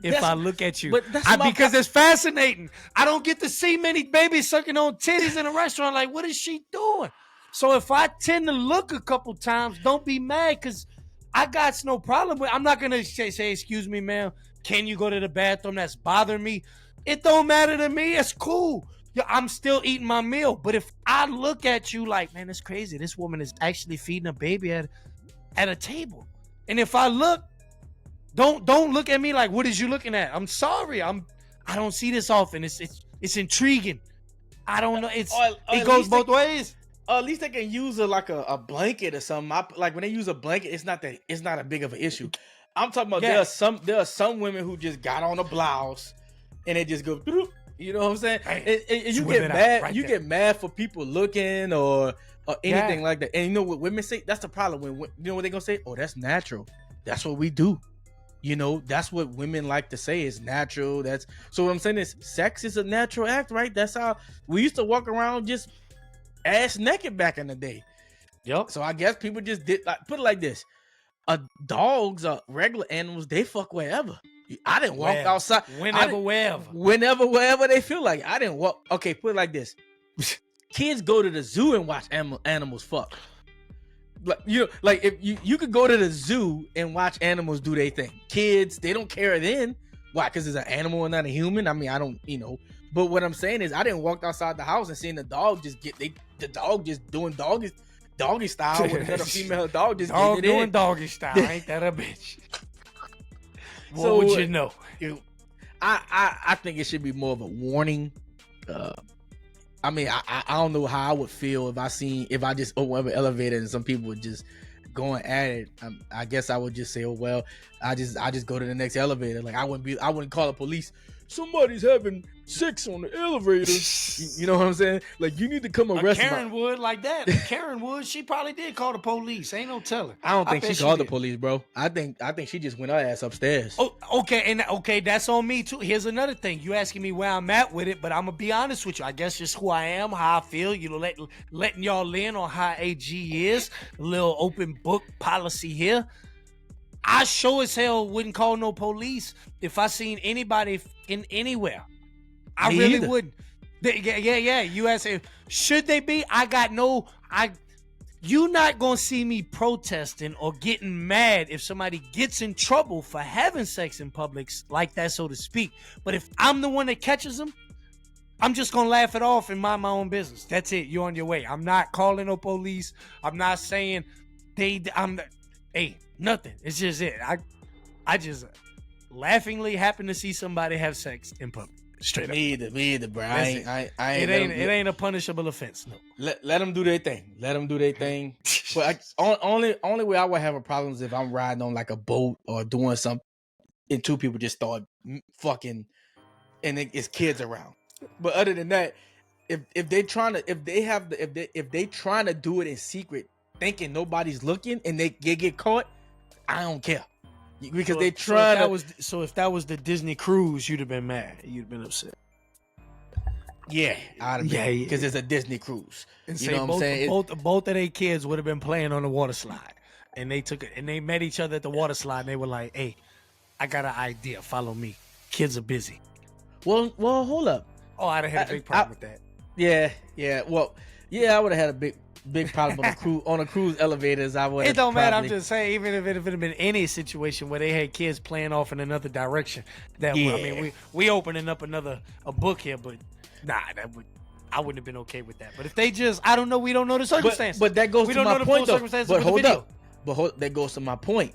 If I look at you, because it's fascinating. I don't get to see many babies sucking on titties in a restaurant. Like, what is she doing? So if I tend to look a couple times, don't be mad because I got no problem with. I'm not gonna say, excuse me, ma'am. Can you go to the bathroom? That's bothering me. It don't matter to me. It's cool. I'm still eating my meal. But if I look at you like, man, it's crazy. This woman is actually feeding a baby at a table. And if I look, don't look at me like, what is you looking at? I'm sorry. I don't see this often. It's intriguing. I don't know. It goes both ways. At least they can use a blanket or something. Like when they use a blanket, it's not a big of an issue. I'm talking about there are some women who just got on a blouse and they just go, you know what I'm saying? And you get mad. You get mad for people looking or anything like that. And you know what women say? That's the problem. When you know what they're gonna say? Oh, that's natural. That's what we do. You know, that's what women like to say is natural. So what I'm saying is sex is a natural act, right? That's how we used to walk around just ass naked back in the day. Yep. So I guess people just did put it like this. Dogs are regular animals. They fuck wherever. I didn't walk outside. Wherever they feel like. I didn't walk. Okay, put it like this. Kids go to the zoo and watch animals fuck. Like if you could go to the zoo and watch animals do their thing. Kids, they don't care then. Why? Because it's an animal and not a human. I mean, I don't, But what I'm saying is, I didn't walk outside the house and seeing the dog just the dog just doing doggy style with another female dog just dog getting it doing in. doggy style. Ain't that a bitch? What would you know? I think it should be more of a warning. I mean, I don't know how I would feel if I just opened up an elevator and some people were just going at it. I guess I would just say, oh well, I just go to the next elevator. Like I wouldn't call the police. Somebody's having sex on the elevator. You know what I'm saying? Like you need to come arrest Karen would like that. Karen would. She probably did call the police. Ain't no telling. I don't think she called the police, bro. I think she just went her ass upstairs. Oh, okay, that's on me too. Here's another thing. You asking me where I'm at with it, but I'm gonna be honest with you. I guess just who I am, how I feel. Letting y'all in on how AG is. A little open book policy here. I sure as hell wouldn't call no police if I seen anybody in anywhere. I Me really either. wouldn't. Yeah. You ask, should they be? You not gonna see me protesting or getting mad if somebody gets in trouble for having sex in public like that, so to speak. But if I'm the one that catches them, I'm just gonna laugh it off and mind my own business. That's it. You're on your way. I'm not calling no police. I'm not saying nothing. It's just it. I just laughingly happen to see somebody have sex in public. Straight up. Me either, bro. It It ain't a punishable offense. No. Let them do their thing. But only way I would have a problem is if I'm riding on like a boat or doing something, and two people just start fucking, and it's kids around. But other than that, if they trying to do it in secret, thinking nobody's looking, and they get caught, I don't care. Because they trying to. So if that was the Disney cruise, you'd have been mad. You'd have been upset. Yeah, I'd have been. Because it's a Disney cruise. And you know what I'm saying? Both of their kids would have been playing on the water slide, and they met each other at the water slide, and they were like, "Hey, I got an idea. Follow me." Kids are busy. Well, hold up. Oh, I'd have had a big problem with that. Yeah. Well, yeah, I would have had a big problem on a cruise elevators. I would. It don't matter. I'm just saying, even if it had been any situation where they had kids playing off in another direction, I mean, we opening up a book here, but nah, I wouldn't have been okay with that. But if they I don't know, we don't know the circumstances. But that goes to my point, though. But hold up. That goes to my point.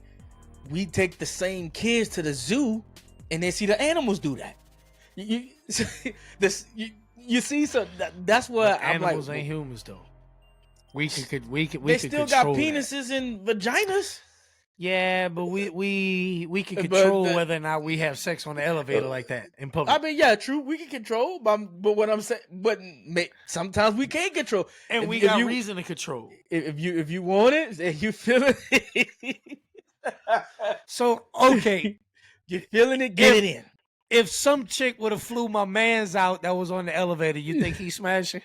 We take the same kids to the zoo, and they see the animals do that. You see, so that's what I'm like. Animals ain't humans, though. We could They still got penises and vaginas. Yeah, but we can But control the- whether or not we have sex on the elevator like that in public. I mean, yeah, true. We can control, but what I'm saying, but sometimes we can't control. And If- we if got you- reason to control. If you want it and you feel it, So okay, you feeling it, get it in. if some chick would have flew my man's out that was on the elevator, you think he's smashing?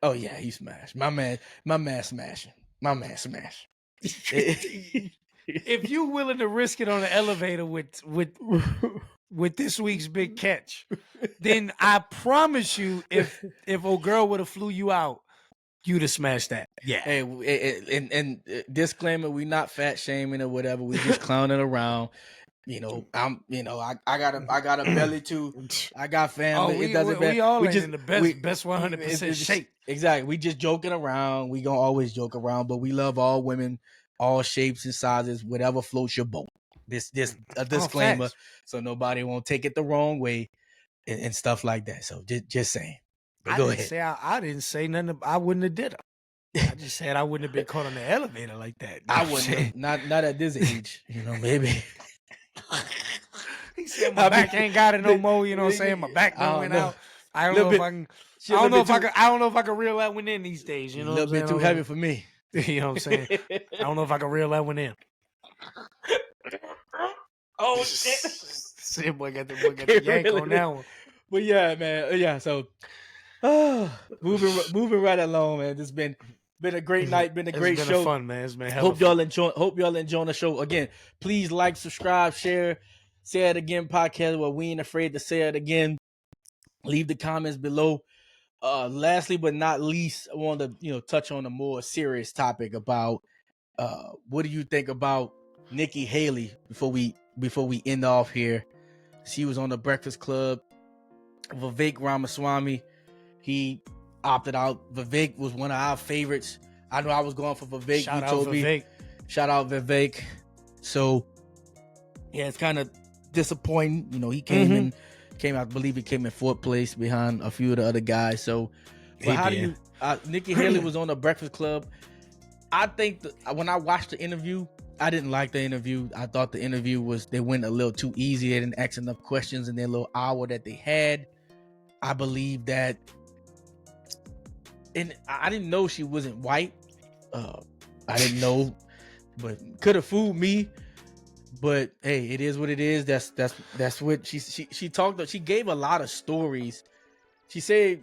Oh yeah, he smashed. My man smashing. My man smashed. If you willing to risk it on the elevator with this week's big catch, then I promise you, if old girl would have flew you out, you'd have smashed that. Yeah. Hey, and disclaimer: we not fat shaming or whatever. We just clowning around. You know, I got a belly too. I got family. It doesn't matter. We all ain't just in the best 100% shape. Exactly. We just joking around. We gonna always joke around, but we love all women, all shapes and sizes, whatever floats your boat. This a disclaimer, facts. so nobody won't take it the wrong way and stuff like that. So just saying. But I go didn't ahead. say I didn't say nothing. I wouldn't have did it. I just said I wouldn't have been caught on the elevator like that. I wouldn't. Not at this age. You know, maybe. He said my back ain't got it no more. You know what I'm saying? My back done went out. I don't know if I can. I don't know if I can reel that one in these days. You know, a little bit too heavy for me. You know what I'm saying? I don't know if I can reel that one in. Oh shit! See, boy got the yank on that one. But yeah, man. Yeah. So, moving right along, man. It's been a great night. Been a great It's been show. fun, man. It's been hella Hope fun. y'all enjoying the show. Again, please like, subscribe, share. Say It Again podcast where we ain't afraid to say it again. Leave the comments below. Lastly but not least, I want to touch on a more serious topic about what do you think about Nikki Haley before we end off here. She was on the Breakfast Club. Vivek Ramaswamy, he opted out. Vivek was one of our favorites. I know I was going for Vivek. Shout you out told Vivek. me. Shout out Vivek. So yeah, it's kind of disappointing. You know, he came in. I believe he came in fourth place behind a few of the other guys. So, but how do you? Nikki Haley was on the Breakfast Club. I think when I watched the interview, I didn't like the interview. I thought the interview they went a little too easy. They didn't ask enough questions in their little hour that they had. I believe that, and I didn't know she wasn't white. I didn't know, but could have fooled me. But hey, it is what it is. That's what she talked. She gave a lot of stories. She said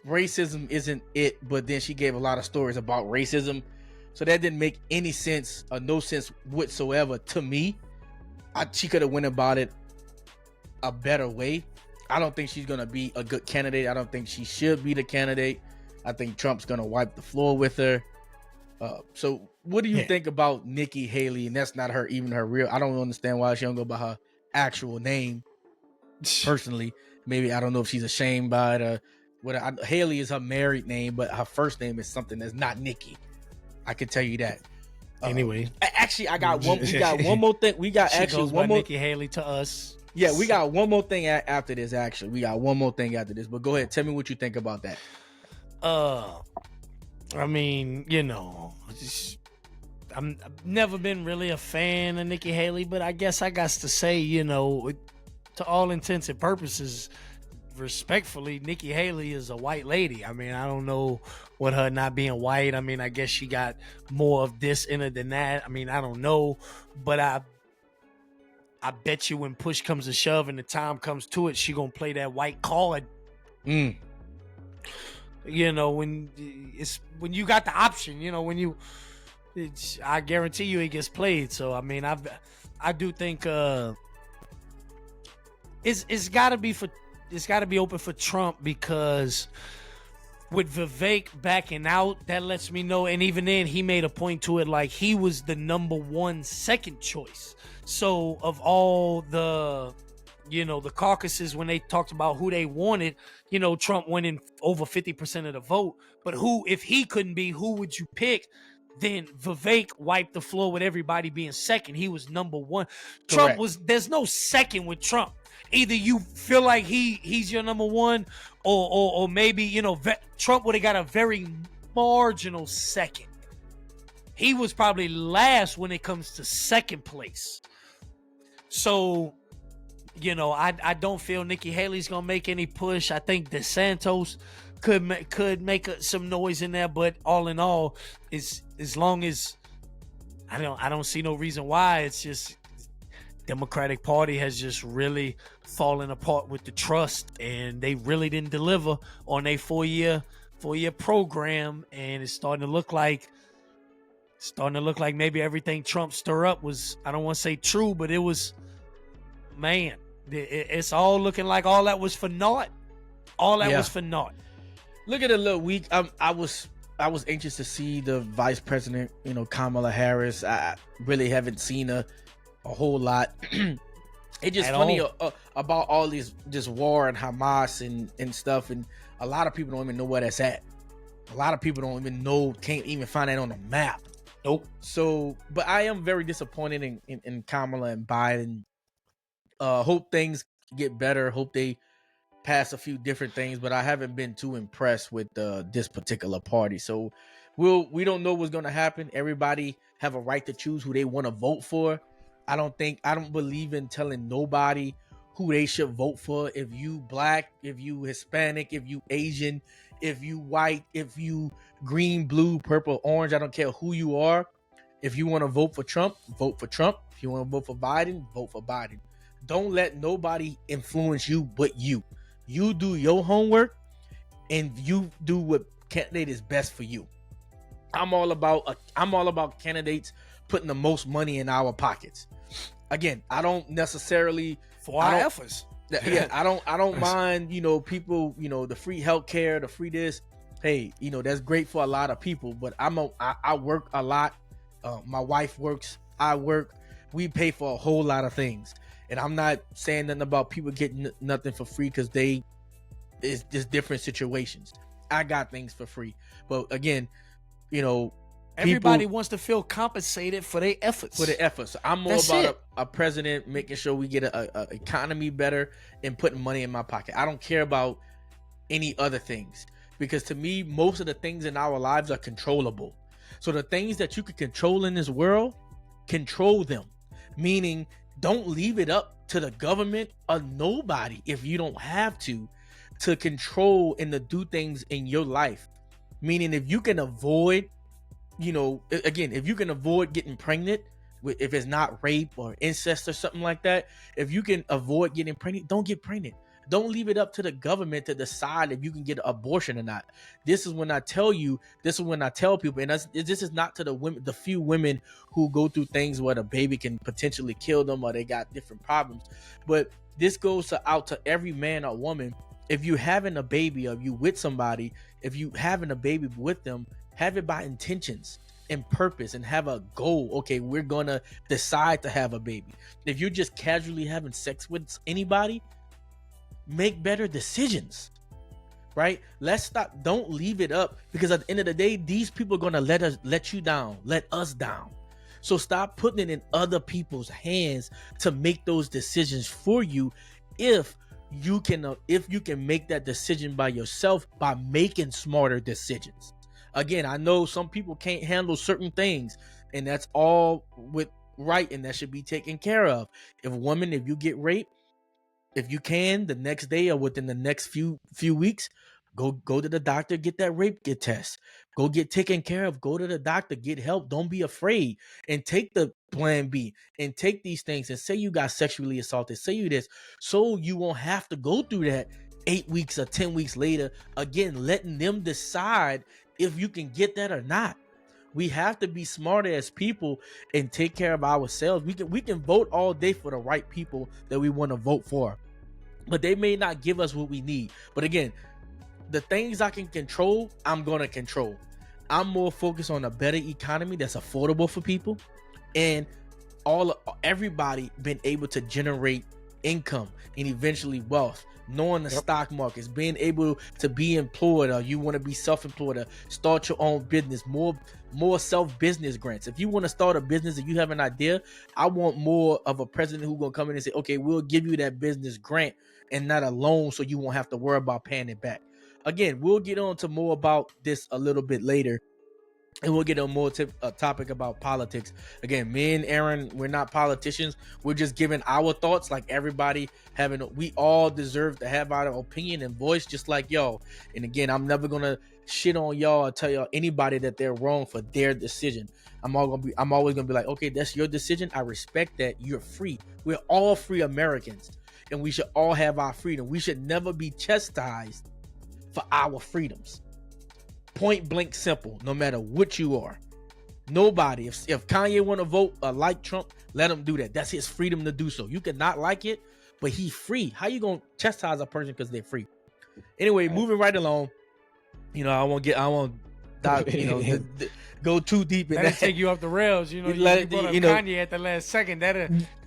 racism isn't it, but then she gave a lot of stories about racism. So that didn't make any sense or no sense whatsoever to me. She could have went about it a better way. I don't think she's gonna be a good candidate. I don't think she should be the candidate. I think Trump's gonna wipe the floor with her. So what do you think about Nikki Haley? And that's not even her real. I don't understand why she don't go by her actual name. Personally, maybe I don't know if she's ashamed by it. Haley is her married name, but her first name is something that's not Nikki. I can tell you that. Anyway, actually, I got one. We got one more thing. We got she actually goes one by more. Nikki Haley to us. Yeah, we got one more thing after this. Actually, we got one more thing after this. But go ahead, tell me what you think about that. I mean, I've never been really a fan of Nikki Haley, but I guess I got to say, to all intents and purposes, respectfully, Nikki Haley is a white lady. I mean, I don't know what her not being white. I mean, I guess she got more of this in her than that. I mean, I don't know, but I bet you when push comes to shove and the time comes to it, she gonna play that white card. When you got the option, I guarantee you it gets played. So I mean, I do think it's got to be open for Trump, because with Vivek backing out, that lets me know. And even then, he made a point to it, like he was the number one second choice. So of all the caucuses, when they talked about who they wanted, Trump went in over 50% of the vote. But if he couldn't be, who would you pick? Then Vivek wiped the floor with everybody being second. He was number one. Correct. There's no second with Trump. Either you feel like he's your number one, or maybe, Trump would have got a very marginal second. He was probably last when it comes to second place. So, you know, I don't feel Nikki Haley's gonna make any push. I think DeSantis could make some noise in there, but all in all, is as long as I don't see no reason why. It's just Democratic Party has just really fallen apart with the trust, and they really didn't deliver on a 4-year program, and it's starting to look like maybe everything Trump stirred up was, I don't want to say true, but it was, man, it's all looking like all that was for naught. All that was for naught. Look at a little week. I was anxious to see the vice president, you know, Kamala Harris. I really haven't seen a whole lot. It's just funny about all this war and Hamas and stuff, and a lot of people don't even know where that's at. A lot of people don't even know, can't even find that on the map. Nope. So, but I am very disappointed in Kamala and Biden. Hope things get better. Hope they pass a few different things, but I haven't been too impressed with this particular party. So we don't know what's going to happen. Everybody have a right to choose who they want to vote for. I don't believe in telling nobody who they should vote for. If you black, if you Hispanic, if you Asian, if you white, if you green, blue, purple, orange, I don't care who you are. If you want to vote for Trump, vote for Trump. If you want to vote for Biden, vote for Biden. Don't let nobody influence you but you. You do your homework and you do what candidate is best for you. I'm all about candidates putting the most money in our pockets. Again, I don't necessarily for our efforts. Yeah, I don't mind, you know, people, you know, the free healthcare, the free this. Hey, you know, that's great for a lot of people, but I work a lot. My wife works, I work. We pay for a whole lot of things. And I'm not saying nothing about people getting nothing for free, because it's just different situations. I got things for free. But again, you know, everybody wants to feel compensated for their efforts. So I'm more about a president making sure we get a economy better and putting money in my pocket. I don't care about any other things, because to me, most of the things in our lives are controllable. So the things that you can control in this world, control them. Meaning, don't leave it up to the government or nobody if you don't have to control and to do things in your life. Meaning, if you can avoid, you know, again, if you can avoid getting pregnant, if it's not rape or incest or something like that, if you can avoid getting pregnant, don't get pregnant. Don't leave it up to the government to decide if you can get an abortion or not. This is when I tell people, and this is not to the women, the few women who go through things where the baby can potentially kill them or they got different problems. But this goes out to every man or woman. If you're having a baby, or you with somebody, if you having a baby with them, have it by intentions and purpose, and have a goal. Okay, we're gonna decide to have a baby. If you're just casually having sex with anybody, make better decisions, right? Let's stop. Don't leave it up, because at the end of the day, these people are gonna let us down. So stop putting it in other people's hands to make those decisions for you. If you can make that decision by yourself, by making smarter decisions. Again, I know some people can't handle certain things, and that's all with right, and that should be taken care of. If you get raped, if you can, the next day or within the next few weeks, go to the doctor, get that rape test, go get taken care of, go to the doctor, get help. Don't be afraid, and take the plan B, and take these things, and say you got sexually assaulted, say you this, so you won't have to go through that 8 weeks or 10 weeks later. Again, letting them decide if you can get that or not. We have to be smarter as people and take care of ourselves. We can vote all day for the right people that we want to vote for, but they may not give us what we need. But again, the things I can control, I'm gonna control. I'm more focused on a better economy that's affordable for people, and everybody been able to generate income and eventually wealth. Knowing the stock markets, being able to be employed, or you want to be self-employed, or start your own business, more self-business grants. If you want to start a business and you have an idea, I want more of a president who's going to come in and say, okay, we'll give you that business grant and not a loan, so you won't have to worry about paying it back. Again, we'll get on to more about this a little bit later. and we'll get a more a topic about politics. Again, me and Aaron, we're not politicians. We're just giving our thoughts, like everybody having. We all deserve to have our opinion and voice, just like y'all. And again, I'm never gonna shit on y'all or tell y'all anybody that they're wrong for their decision. I'm always gonna be like, okay, that's your decision. I respect that. You're free. We're all free Americans, and we should all have our freedom. We should never be chastised for our freedoms. Point blank simple, no matter what you are. Nobody, if Kanye want to vote like Trump, let him do that. That's his freedom to do so. You can not like it, but he's free. How you gonna chastise a person because they're free? Anyway, moving right along. You know, I won't dive, you know, go too deep in That'll that. take you off the rails. You know, you brought up Kanye at the last second. That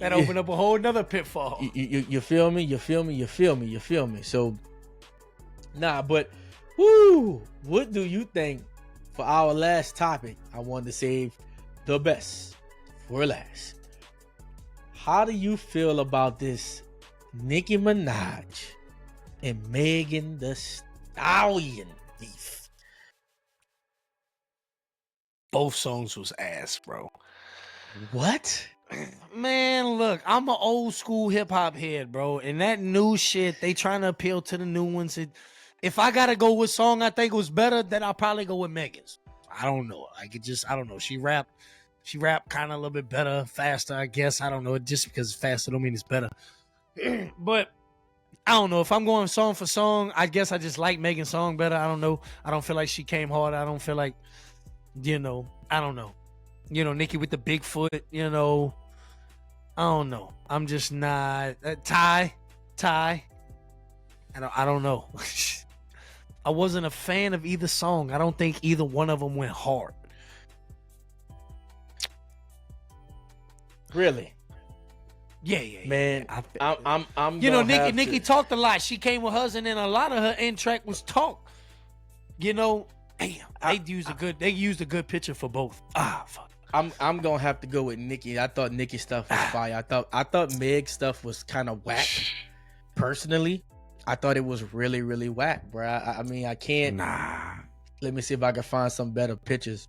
opened up a whole nother pitfall. You feel me? You feel me? So, nah, but whoo, what do you think for our last topic? I wanted to save the best for last. How do you feel about this Nicki Minaj and Megan Thee Stallion beef? Both songs was ass, bro. What? Man, look, I'm an old school hip hop head, bro. And that new shit, they trying to appeal to the new ones. If I gotta go with song I think was better, then I'll probably go with Megan's. I don't know. I don't know. She rap kind of a little bit better, faster, I guess. I don't know. Just because it's faster don't mean it's better. But I don't know. If I'm going song for song, I guess I just like Megan's song better. I don't know. I don't feel like she came hard. I don't feel like, I don't know. Nicki with the big foot, I don't know. I'm just not. Ty. I don't know. I wasn't a fan of either song. I don't think either one of them went hard. Really? Yeah. Man, I'm Nicki talked a lot. She came with hers, and then a lot of her end track was talk. Damn, they used a good picture for both. Fuck. I'm gonna have to go with Nicki. I thought Nicki stuff was fire. I thought Meg stuff was kind of whack. Personally, I thought it was really, really whack, bro. I mean, I can't. Nah. Let me see if I can find some better pictures.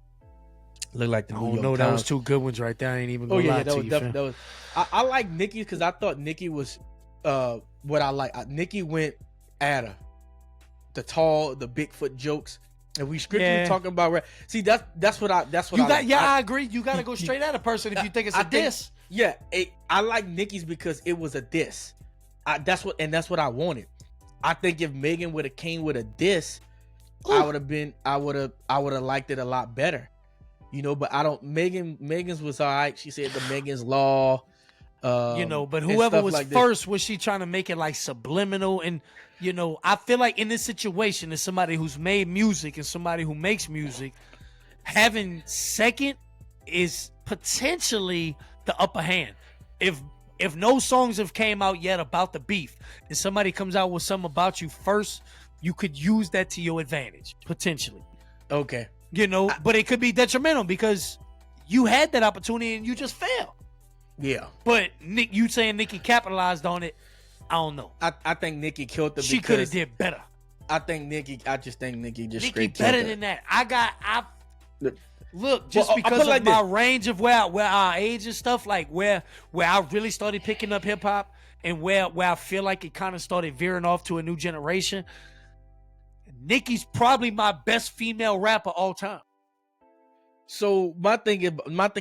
Look like the New York Times. That was two good ones right there. I ain't even gonna lie to you. That was. I like Nicki because I thought Nicki was what I like. Nicki went at her. The Bigfoot jokes. And we strictly talking about see that's what I like. I agree. You gotta go straight at a person if you think it's a diss. I like Nicki's because it was a diss. That's what I wanted. I think if Megan would have came with a diss, I would have liked it a lot better. But I don't. Megan's was all right. She said the Megan's Law. But whoever was like first, was she trying to make it like subliminal? And I feel like in this situation, as somebody who's made music and somebody who makes music, having second is potentially the upper hand. If no songs have came out yet about the beef, and somebody comes out with something about you first, you could use that to your advantage potentially. Okay, but it could be detrimental because you had that opportunity and you just failed. Yeah, but you saying Nicki capitalized on it? I don't know. I think Nicki killed the. She could have did better. I just think Nicki just Nicki better than that. Look, just because of like my range of where our age and stuff, like where I really started picking up hip hop and where I feel like it kind of started veering off to a new generation. Nicki's probably my best female rapper all time. So my thing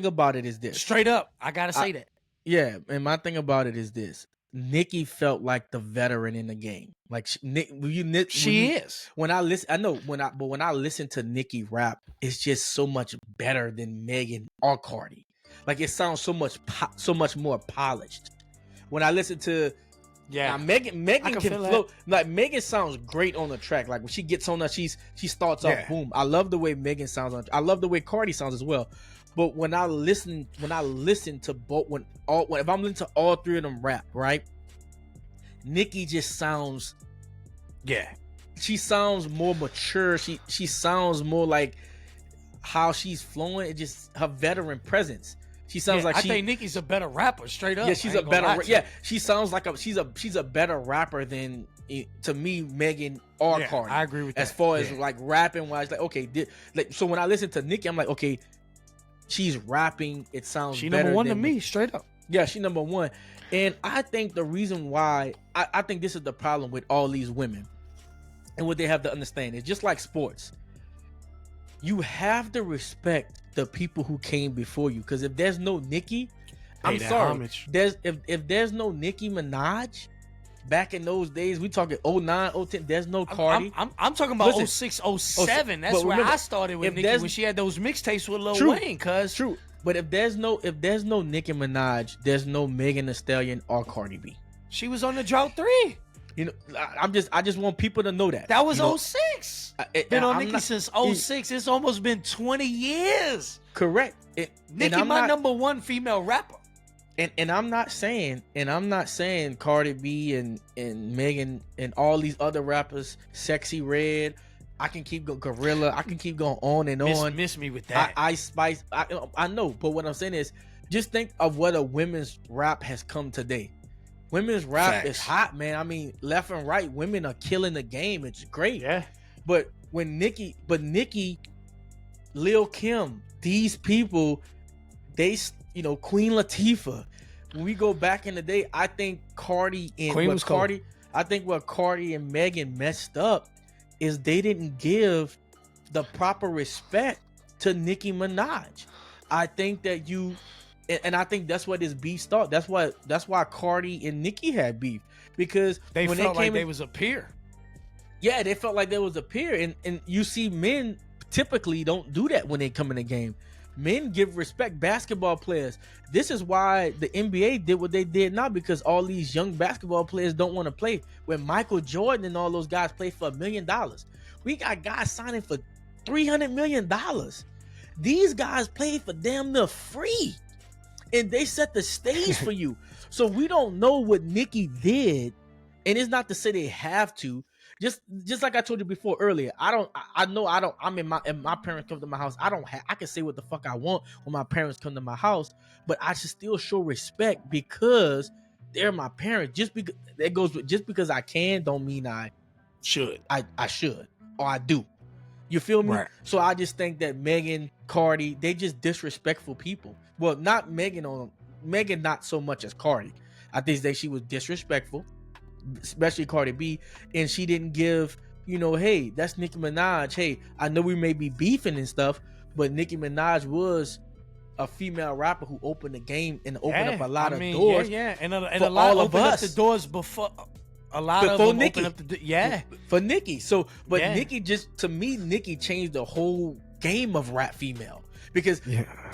about it is this. Straight up, I gotta say that. Yeah, and my thing about it is this. Nicki felt like the veteran in the game. Like she is. When I listen to Nicki rap, it's just so much better than Megan or Cardi. Like it sounds so much more polished. When I listen to Megan can flow. Like Megan sounds great on the track. Like when she gets on there, she starts off boom. I love the way Megan sounds on. I love the way Cardi sounds as well. But when I listen to both, if I'm listening to all three of them rap, right? Nicki just sounds, she sounds more mature. She sounds more like how she's flowing. It just her veteran presence. She sounds like I think Nicki's a better rapper, straight up. Yeah, she's a better. Yeah, she sounds like she's a better rapper than to me, Megan or Yeah, Cardi. I agree with that. As far as Yeah. like rapping wise, like okay, so when I listen to Nicki, I'm like, okay, she's rapping. It sounds She better number one to than me, straight up. Yeah, she number one. And I think the reason why I think this is the problem with all these women and what they have to understand is just like sports. You have to respect the people who came before you. Because if there's no Nicki, I'm that sorry. homage. If there's no Nicki Minaj, back in those days, we talking 09, 010, there's no Cardi. I'm talking about Listen, 06, 07. That's but where remember, I started with if Nicki there's- when she had those mixtapes with Lil True. Wayne. Cause True. But if there's no Nicki Minaj, there's no Megan Thee Stallion or Cardi B. she was on the Drought 3. You know, I just want people to know that. That was you know? 06. Been Been on Nicki since 06. It's almost been 20 years. Correct. Nicki, my number one female rapper. And I'm not saying Cardi B and Megan and all these other rappers, Sexy Red, I can keep going, Gorilla, I can keep going on and on. Miss me with that. Ice Spice, I know, but what I'm saying is, just think of what a women's rap has come today. Women's rap is hot, man. I mean, left and right, women are killing the game. It's great. Yeah. But Nicki, Lil Kim, these people, they, Queen Latifah. When we go back in the day, I think Cardi and Queen was cool. I think what Cardi and Megan messed up is they didn't give the proper respect to Nicki Minaj. I think that and I think that's what this beef started. That's why Cardi and Nicki had beef, because They when felt they came like they was a peer. yeah, they felt like there was a peer, and you see men typically don't do that when they come in the game. Men give respect. Basketball players. This is why the NBA did what they did now, because all these young basketball players don't want to play. When Michael Jordan and all those guys play for $1 million, we got guys signing for $300 million. These guys play for damn near free, and they set the stage for you. So we don't know what Nicki did, and it's not to say they have to. Just like I told you before earlier, I'm in my parents come to my house. I can say what the fuck I want when my parents come to my house, but I should still show respect because they're my parents. Just because I can don't mean I should or I do. You feel me? Right. So I just think that Megan, Cardi, they just disrespectful people. Well, not Megan not so much as Cardi. I think that she was disrespectful, especially Cardi B, and she didn't give, hey, that's Nicki Minaj. Hey, I know we may be beefing and stuff, but Nicki Minaj was a female rapper who opened the game and opened up a lot of doors. Yeah, and a for lot all of opened us. up the doors before. A lot of Before them Nicki. opened up the For Nicki. So, but Yeah. Nicki to me, Nicki changed the whole game of rap female, because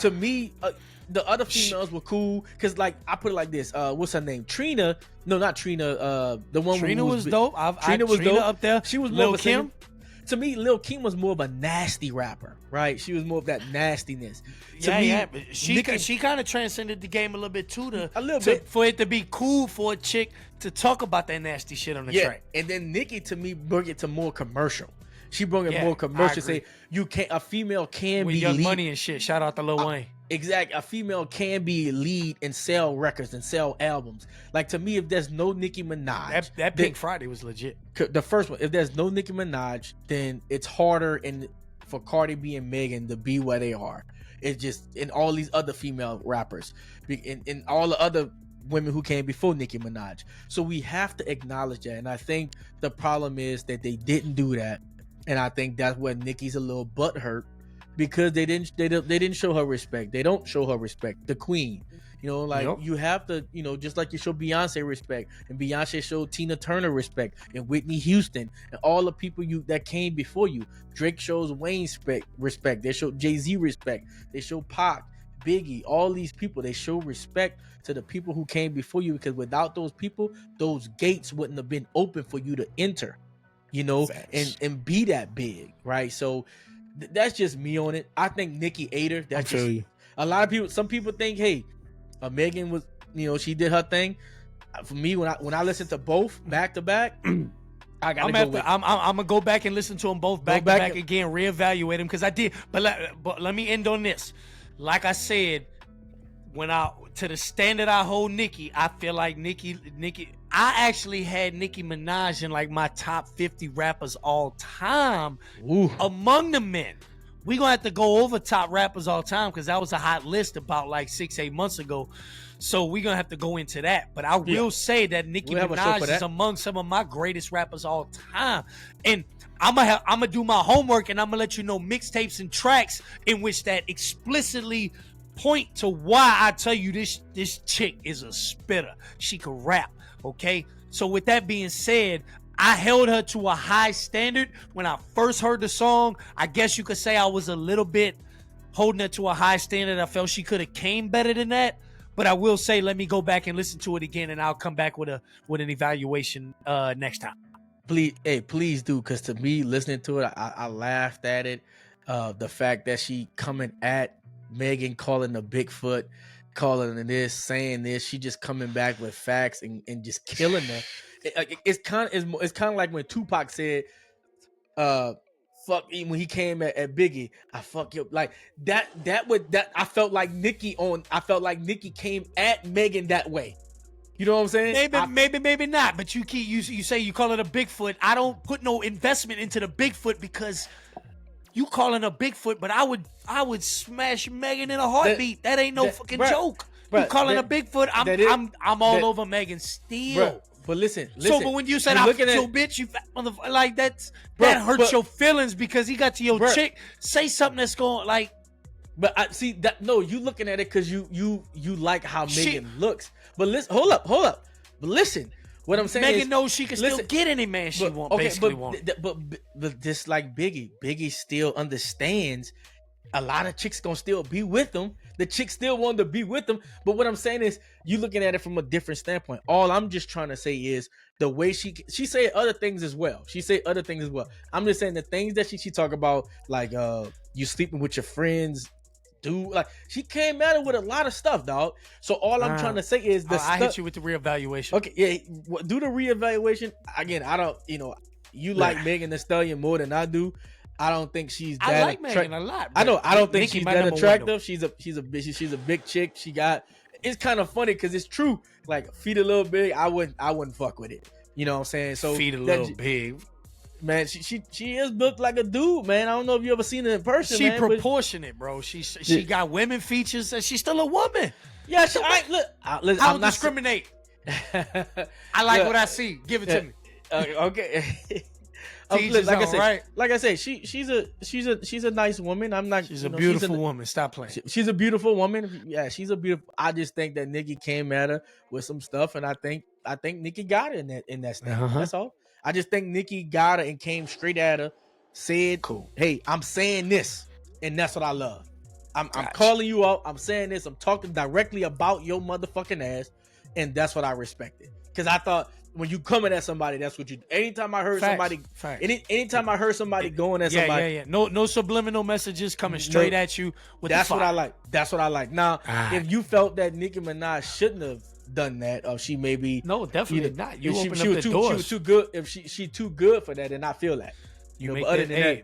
to me, the other females were cool. Cause like I put it like this, what's her name? Trina. No, not Trina. The one Trina who was dope. Trina was dope up there. She was more Lil of a singer. Kim. To me, Lil Kim was more of a nasty rapper, right? She was more of that nastiness. To me, But she Nicki- kind of transcended the game a little bit too. A little bit. For it to be cool for a chick to talk about that nasty shit on the track. And then Nicki to me brought it to more commercial. She brought it Yeah, more I commercial. agree. Say a female can With be Young lead. Money and shit. Shout out to Lil Wayne. Exactly. A female can be a lead and sell records and sell albums. Like to me, if there's no Nicki Minaj, That Pink Friday was legit. the first one, if there's no Nicki Minaj, then it's harder for Cardi B and Megan to be where they are. It's just in all these other female rappers, in all the other women who came before Nicki Minaj. So we have to acknowledge that. And I think the problem is that they didn't do that. And I think that's where Nicki's a little butthurt, because they didn't show her respect. They don't show her respect. The queen, you have to, just like you show Beyonce respect, and Beyonce showed Tina Turner respect, and Whitney Houston, and all the people that came before you. Drake shows Wayne respect. They show Jay-Z respect. They show Pac, Biggie, all these people. They show respect to the people who came before you, because without those people, those gates wouldn't have been open for you to enter, and be that big, right? So that's just me on it. I think Nicki ate her. That's just a lot of people. Some people think, hey, Megan was, she did her thing. For me, when I listen to both back to back, I gotta go with. I'm gonna go back and listen to them both back to back again, reevaluate them, because I did. But let me end on this. Like I said, to the standard I hold Nicki, I feel like Nicki. I actually had Nicki Minaj in like my top 50 rappers all time. Ooh. Among the men. We gonna have to go over top rappers all time because that was a hot list about like 6-8 months ago. So we gonna have to go into that. But I will say that Nicki Minaj is among some of my greatest rappers all time. And I'm gonna do my homework and I'm gonna let you know mixtapes and tracks in which that explicitly point to why I tell you this chick is a spitter. She can rap, okay? So with that being said, I held her to a high standard when I first heard the song. I guess you could say I was a little bit holding her to a high standard. I felt she could have came better than that. But I will say, let me go back and listen to it again, and I'll come back with an evaluation next time. Please do, because to me, listening to it, I laughed at it. The fact that she coming at Megan, calling the Bigfoot, calling her this, saying this, she just coming back with facts and just killing them. It's kind of like when Tupac said, "Fuck," when he came at Biggie, I fuck you like that. I felt like Nicki came at Megan that way. You know what I'm saying? Maybe not. But you say you call it a Bigfoot. I don't put no investment into the Bigfoot because you calling a Bigfoot. But I would smash Megan in a heartbeat. That ain't no fucking joke. You calling a Bigfoot? I'm all over Megan still. But listen. So, but when you said I fucked your bitch, you fat motherfucker, like that hurts your feelings because he got to your chick. Say something that's going like. But I see that. No, you looking at it because you like how Megan looks. But listen, hold up. But listen, what I'm saying Megan is, knows she can still get any man she wants. But just like Biggie still understands. A lot of chicks gonna still be with him. The chicks still want to be with him. But what I'm saying is, you looking at it from a different standpoint. All I'm just trying to say is the way she say other things as well. I'm just saying the things that she talk about, like you sleeping with your friends, dude. Like she came at her with a lot of stuff, dog. So all I'm trying to say is I hit you with the reevaluation. Okay, yeah, do the reevaluation again. I don't, you like Megan Thee Stallion more than I do. I don't think she's that. I like Megan a lot. I know. I don't think she's that attractive. She's a big chick. It's kind of funny because it's true. Like feet a little big. I wouldn't fuck with it. You know what I'm saying? So feet a little big. Man, she is built like a dude, man. I don't know if you ever seen her in person. She proportionate, bro. She got women features and she's still a woman. Yeah, I don't discriminate. I like what I see. Give it to me. Okay. Like I said, she's a nice woman. I'm not. She's a beautiful woman. Stop playing. She's a beautiful woman. Yeah, she's a beautiful. I just think that Nicki came at her with some stuff, and I think Nicki got her in that stand. That's all. I just think Nicki got her and came straight at her, said, "Cool. Hey, I'm saying this, and that's what I love. I'm calling you out. I'm saying this. I'm talking directly about your motherfucking ass, and that's what I respected. Because I thought." When you coming at somebody, that's what you do. Anytime I heard anytime I heard somebody going at somebody. No subliminal messages coming straight at you with that's the fire. That's what I like. Now, if you felt that Nicki Minaj shouldn't have done that, or she maybe definitely not. You opened up the doors. She was too good. If she too good for that, and I feel that.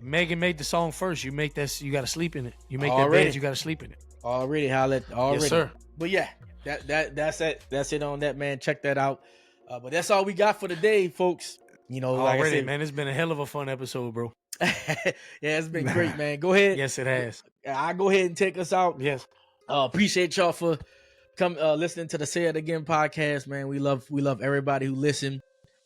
Megan made the song first. You make that. You got to sleep in it. You make that bed. You got to sleep in it. Already. Yes, sir. But yeah, that's it. That's it on that, man. Check that out. But that's all we got for today, folks. Like I said, man, it's been a hell of a fun episode, bro. Yeah, it's been great, man. Go ahead. Yes, it has. I'll go ahead and take us out. Yes. Appreciate y'all for listening to the Say It Again podcast, man. We love everybody who listen.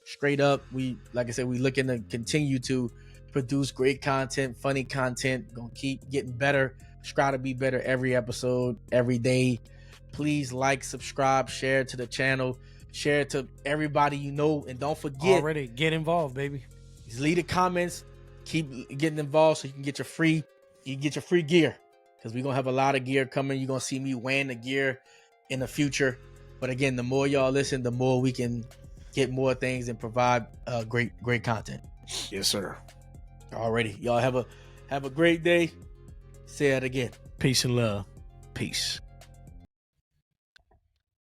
Straight up, we looking to continue to produce great content, funny content. Gonna keep getting better. Try to be better every episode, every day. Please like, subscribe, share to the channel. Share it to everybody you know, and don't forget. Already get involved, baby. Just leave the comments. Keep getting involved so you can get your free gear. Because we're gonna have a lot of gear coming. You're gonna see me wearing the gear in the future. But again, the more y'all listen, the more we can get more things and provide great content. Yes, sir. Already, y'all have a great day. Say it again. Peace and love. Peace.